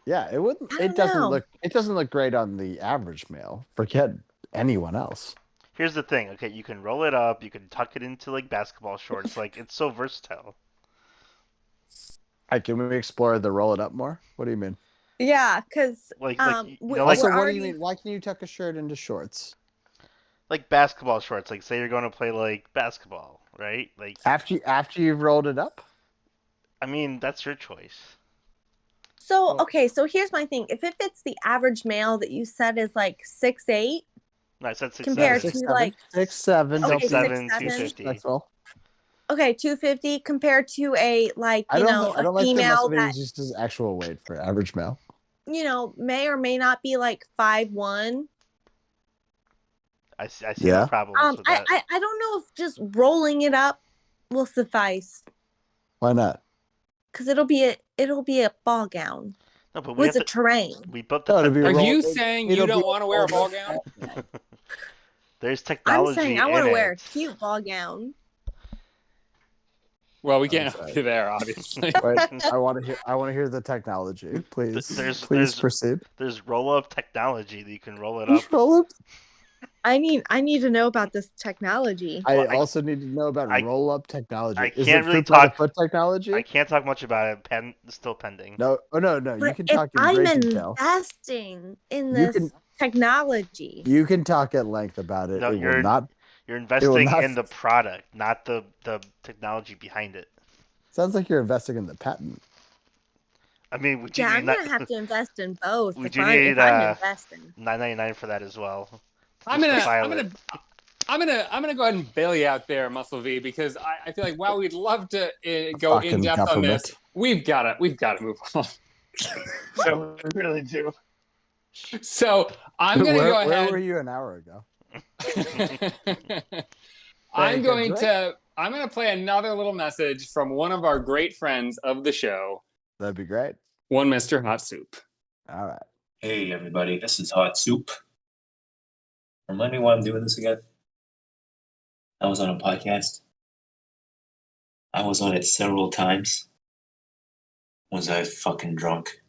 Yeah, it wouldn't. It doesn't look great on the average male. Forget anyone else. Here's the thing. Okay, you can roll it up. You can tuck it into basketball shorts. It's so versatile. Can we explore the roll it up more? What do you mean? Yeah, because also, what do you mean? Why can you tuck a shirt into shorts? Like basketball shorts. Say you're going to play basketball, right? After you've rolled it up. I mean, that's your choice. So here's my thing. If it fits the average male that you said is 6'8", no, I said 6'7". Compared to 6'7". 6'7", 250. That's all. Okay, 250 compared to a I don't female that just his actual weight for average male. May or may not be 5'1". I see no problems with that. I don't know if just rolling it up will suffice. Why not? Because it'll be a ball gown. No, but with a terrain. We built Are you saying you don't want to wear a ball gown? There's technology. I'm saying I want to wear a cute ball gown. Well, we can't That's help right. you there, obviously. Wait, I want to hear the technology. Please, There's proceed. There's roll-up technology that you can roll it up. Just roll it. I need to know about this technology. I Well, also need to know about I- roll-up technology. I Is can't it really foot by the talk- foot technology? I can't talk much about it. Still pending. No. Oh no. You But can if talk in I'm great detail. investing in You this can- technology, You can talk at length about it. No, It will not. You're investing not- in the product, not the technology behind it. Sounds like you're investing in the patent. I mean, we do yeah, need I'm gonna have to invest in both we if do I'm need investing. $9.99 for that as well. I'm Just to gonna file it. go ahead and bail you out there, Muscle V, because I feel like while we'd love to go in Fucking depth on government. this, we've got to move on. So we really do. So I'm gonna go Where ahead. were you an hour ago? I'm Take a going drink. to play another little message from one of our great friends of the show, That'd be great. one Mr. Hot Soup. All right. Hey everybody, this is Hot Soup. Remind me why I'm doing this again? I was on a podcast. I was on it several times. Was I fucking drunk?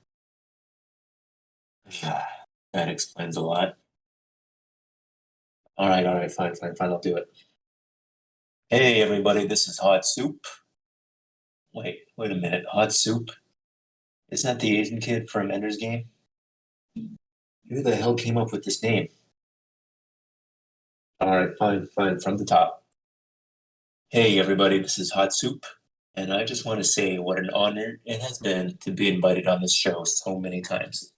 That explains a lot. Alright, fine, I'll do it. Hey everybody, this is Hot Soup. Wait a minute, Hot Soup? Isn't that the Asian kid from Ender's Game? Who the hell came up with this name? Alright, fine, from the top. Hey everybody, this is Hot Soup, and I just want to say what an honor it has been to be invited on this show so many times.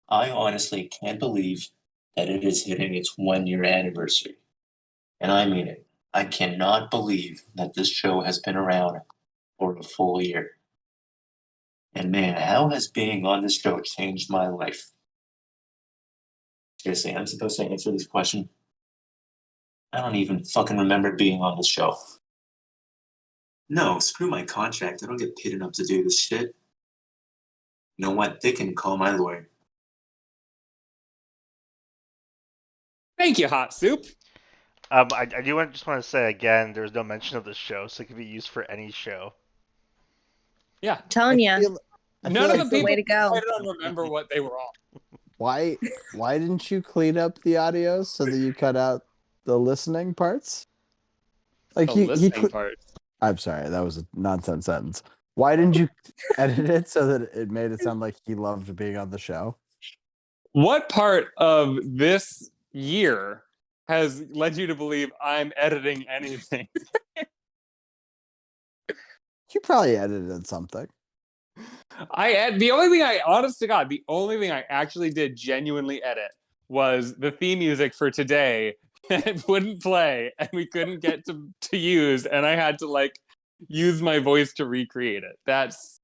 I honestly can't believe that it is hitting its 1-year anniversary. And I mean it. I cannot believe that this show has been around for a full year. And man, how has being on this show changed my life? Seriously, I'm supposed to answer this question? I don't even fucking remember being on the show. No, screw my contract. I don't get paid enough to do this shit. You know what? They can call my lawyer. Thank you, Hot Soup. I just want to say again, there's no mention of this show, so it can be used for any show. Yeah, I'm telling you, none of the it's the people way to go. I don't remember what they were all. Why didn't you clean up the audio so that you cut out the listening parts? Like The listening part. I'm sorry, that was a nonsense sentence. Why didn't you edit it so that it made it sound like he loved being on the show? What part of this year has led you to believe I'm editing anything? You probably edited something. The only thing honest to God, the only thing I actually did genuinely edit was the theme music for today. It wouldn't play, and we couldn't get to use, and I had to use my voice to recreate it. That's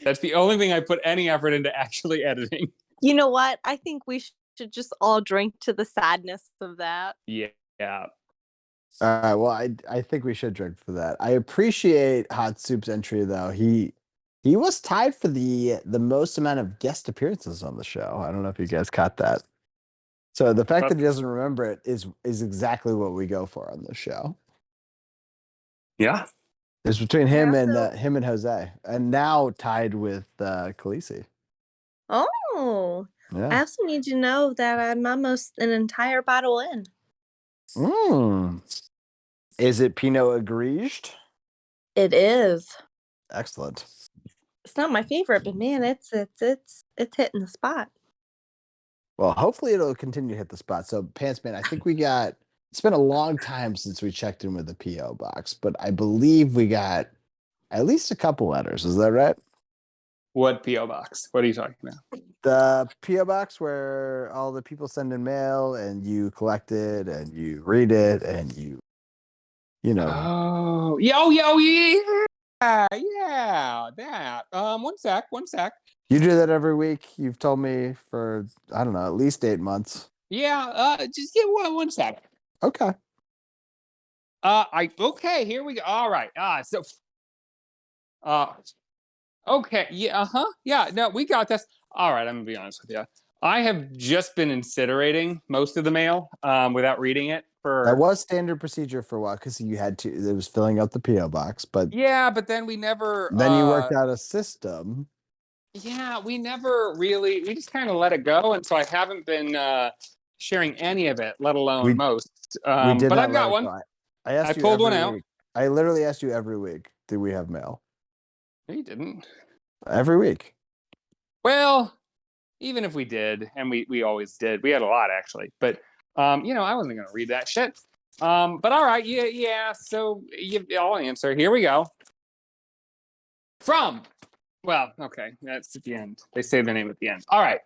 the only thing I put any effort into actually editing. You know what? I think we should just all drink to the sadness of that. Yeah. All right. Well, I think we should drink for that. I appreciate Hot Soup's entry, though. He was tied for the most amount of guest appearances on the show. I don't know if you guys caught that. So the fact that he doesn't remember it is exactly what we go for on this show. Yeah. It's between him and Jose, and now tied with Khaleesi. Oh, Yeah. I also need to know that I'm almost an entire bottle in. Is it Pinot Grigio? It is. Excellent. It's not my favorite, but man, it's hitting the spot. Well, hopefully it'll continue to hit the spot. So, Pantsman, I think it's been a long time since we checked in with the P.O. box, but I believe we got at least a couple letters. Is that right? What P.O. box? What are you talking about? The P.O. box where all the people send in mail and you collect it and you read it and you know. Oh, yeah, that. One sec. You do that every week. You've told me for, I don't know, at least 8 months. Yeah, just get one sec. Okay. Okay, here we go. All right. Okay, yeah, yeah, no, we got this. All right, I'm gonna be honest with you. I have just been incinerating most of the mail without reading it for That was standard procedure for a while because you had to. It was filling out the PO box, but yeah, but then we never. then you worked out a system. Yeah, we never really. We just kind of let it go, and so I haven't been sharing any of it, let alone most. We did But not I've let got it one. go. I asked I you pulled one every out. week. I literally asked you every week, do we have mail? No, you didn't. Every week. Well, even if we did, and we always did, we had a lot actually. But I wasn't gonna read that shit. But all right, yeah. So I'll answer. Here we go. Well, okay, that's at the end. They say the name at the end. All right.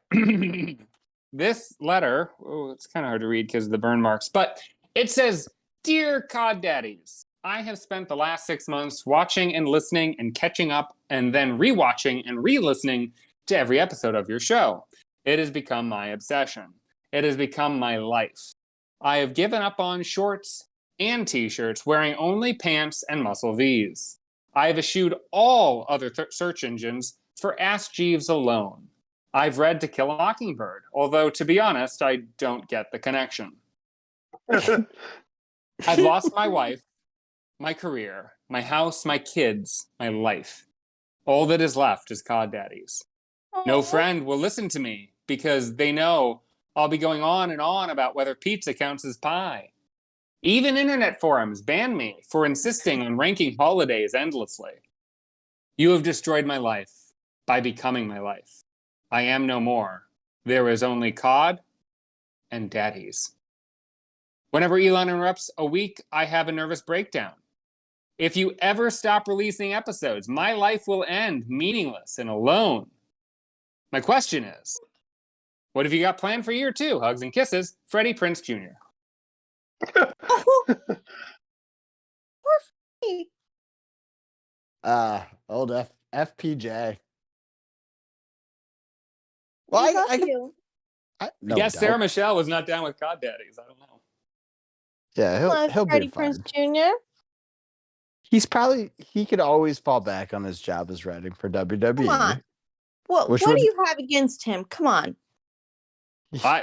This letter, it's kind of hard to read because of the burn marks, but it says, "Dear Cod Daddies, I have spent the last 6 months watching and listening and catching up and then rewatching and re-listening to every episode of your show. It has become my obsession. It has become my life. I have given up on shorts and t-shirts, wearing only pants and muscle Vs. I have eschewed all other search engines for Ask Jeeves alone. I've read To Kill a Mockingbird, although, to be honest, I don't get the connection. I've lost my wife, my career, my house, my kids, my life. All that is left is Cod Daddies. No friend will listen to me because they know I'll be going on and on about whether pizza counts as pie. Even internet forums ban me for insisting on ranking holidays endlessly. You have destroyed my life by becoming my life. I am no more. There is only Cod and Daddies. Whenever Elon interrupts a week, I have a nervous breakdown. If you ever stop releasing episodes, my life will end meaningless and alone. My question is, what have you got planned for year 2? Hugs and kisses, Freddie Prinze Jr. Oh, poor Freddie. Old FPJ. We Well, love I you. no Guess doubt. Sarah Michelle was not down with Cod Daddies. I don't know. Yeah, Love he'll be Freddie fine. Prinze Jr. He could always fall back on his job as writing for WWE. Come on. What Which do would- you have against him? Come on.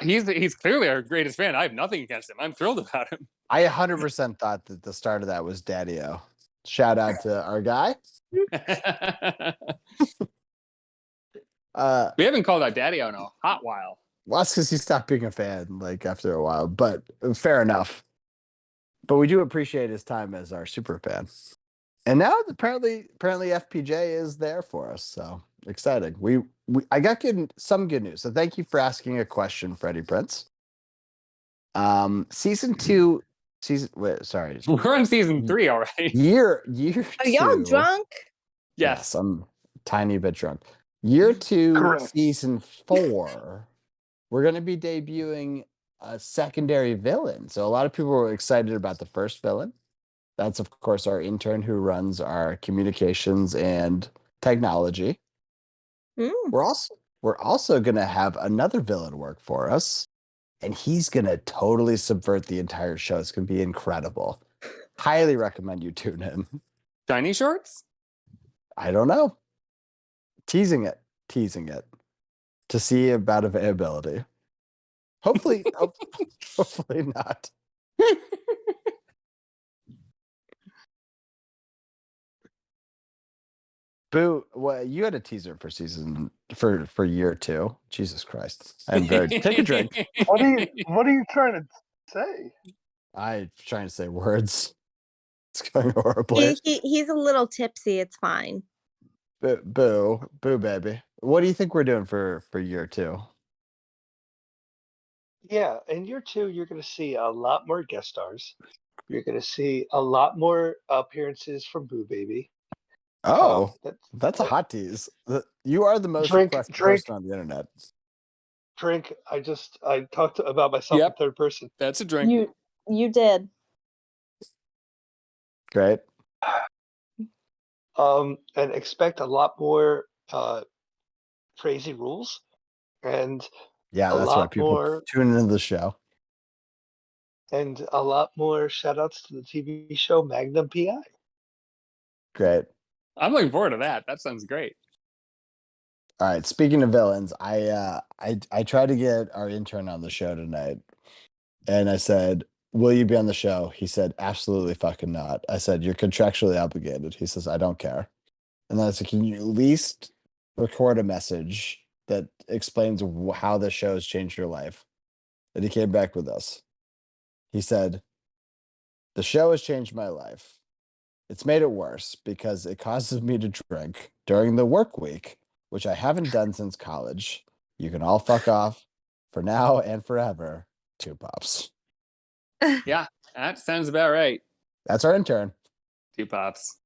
He's clearly our greatest fan. I have nothing against him. I'm thrilled about him. I 100% thought that the start of that was Daddy-O. Shout out to our guy. We haven't called out Daddy in a hot while. Well, that's because he stopped being a fan after a while, but fair enough. But we do appreciate his time as our super fan. And now apparently FPJ is there for us, so exciting. I got some good news. So thank you for asking a question, Freddie Prinze. Season 2, sorry. We're on season 3 already. Year Are y'all 2. drunk? Yes. I'm a tiny bit drunk. Year 2, Correct. season 4, we're going to be debuting a secondary villain. So a lot of people were excited about the first villain. That's, of course, our intern who runs our communications and technology. Mm. We're also going to have another villain work for us, and he's going to totally subvert the entire show. It's going to be incredible. Highly recommend you tune in. Shiny shorts? I don't know. Teasing it to see about availability. Hopefully not. Boo, well, you had a teaser for year 2. Jesus Christ. Take a drink. What are you trying to say? I'm trying to say words. It's going horribly. He's a little tipsy. It's fine. Boo, baby. What do you think we're doing for year 2? Yeah, in year 2, you're going to see a lot more guest stars. You're going to see a lot more appearances from Boo Baby. Oh, that's a hot tease. You are the most requested person on the internet. Drink. I talked about myself in third person. That's a drink. You did. Great. And expect a lot more crazy rules and Yeah, a that's why lot people more tune into the show. and a lot more shout outs to the TV show Magnum PI. Great. I'm looking forward to that. That sounds great. All right. Speaking of villains, I tried to get our intern on the show tonight, and I said, will you be on the show? He said, absolutely fucking not. I said, you're contractually obligated. He says, I don't care. And then I said, can you at least record a message that explains how the show has changed your life? And he came back with us. He said, the show has changed my life. It's made it worse because it causes me to drink during the work week, which I haven't done since college. You can all fuck off for now and forever. 2 pops. Yeah, that sounds about right. That's our intern. 2 pops.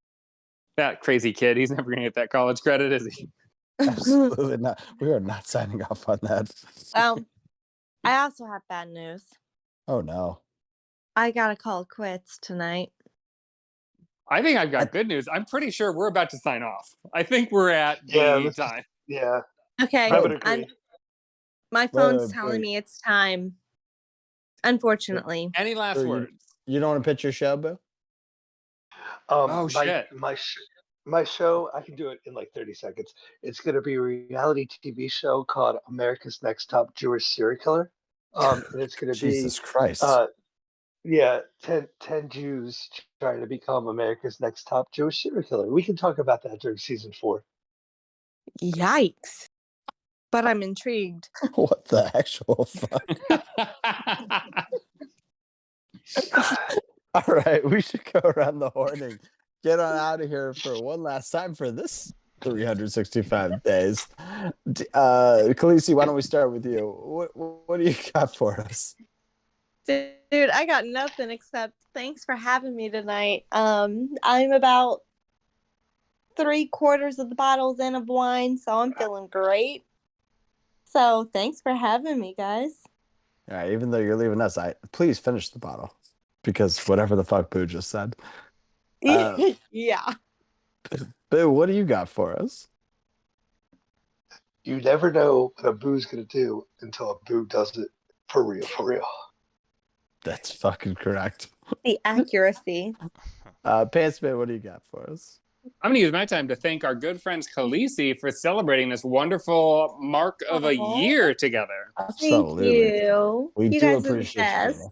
That crazy kid. He's never gonna get that college credit, is he? Absolutely not. We are not signing off on that. I also have bad news. Oh no. I gotta call quits tonight. I think I've got good news. I'm pretty sure we're about to sign off. I think we're at the time. Yeah. Okay. I would agree. My phone's wait. telling me it's time. Unfortunately. Any last words? You don't want to pitch your show, Boo? Shit. My show, I can do it in like 30 seconds. It's going to be a reality TV show called America's Next Top Jewish Serial Killer. And it's going to be Jesus Christ. 10 Jews trying to become America's next top Jewish serial killer. We can talk about that during season 4. Yikes. But I'm intrigued. What the actual fuck? All right, we should go around the horn and get on out of here for one last time for this 365 days. Khaleesi, why don't we start with you? What do you got for us? Dude, I got nothing except thanks for having me tonight. I'm about 3/4 of the bottles in of wine, so I'm feeling great. So thanks for having me, guys. All right, even though you're leaving us, please finish the bottle because whatever the fuck Boo just said. Yeah. Boo, what do you got for us? You never know what a boo's going to do until a boo does it for real, for real. That's fucking correct. The accuracy. Pantsman, what do you got for us? I'm going to use my time to thank our good friends Khaleesi for celebrating this wonderful mark of a year together. Absolutely. Thank you. We You do guys are the appreciate best.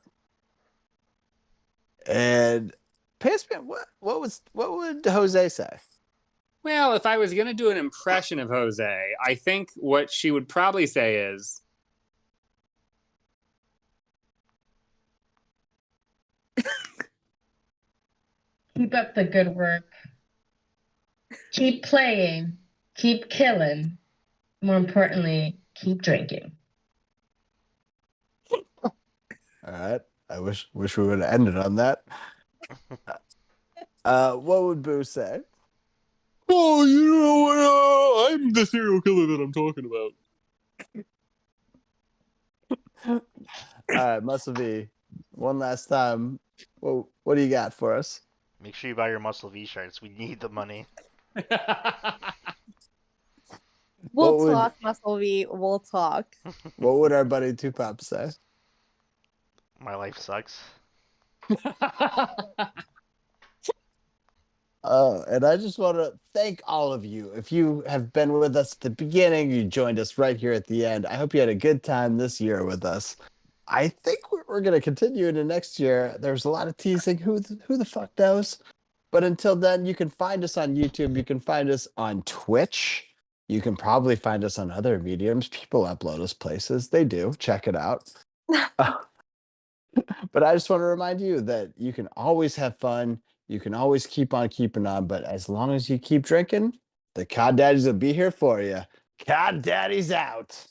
you. And Pantsman, what would Jose say? Well, if I was going to do an impression of Jose, I think what she would probably say is, Keep up the good work. Keep playing. Keep killing. More importantly, keep drinking. All right. I wish we would have ended on that. What would Boo say? oh, you know what? I'm the serial killer that I'm talking about. All right, Muscle V, one last time. What do you got for us? Make sure you buy your Muscle V shirts. We need the money. We'll talk, Muscle V. We'll talk. What would our buddy Tupop say? My life sucks. And I just want to thank all of you. If you have been with us at the beginning, you joined us right here at the end. I hope you had a good time this year with us. I think we're going to continue into next year. There's a lot of teasing. Who the fuck knows? But until then, you can find us on YouTube. You can find us on Twitch. You can probably find us on other mediums. People upload us places. They do. Check it out. But I just want to remind you that you can always have fun. You can always keep on keeping on. But as long as you keep drinking, the COD Daddies will be here for you. COD Daddies out.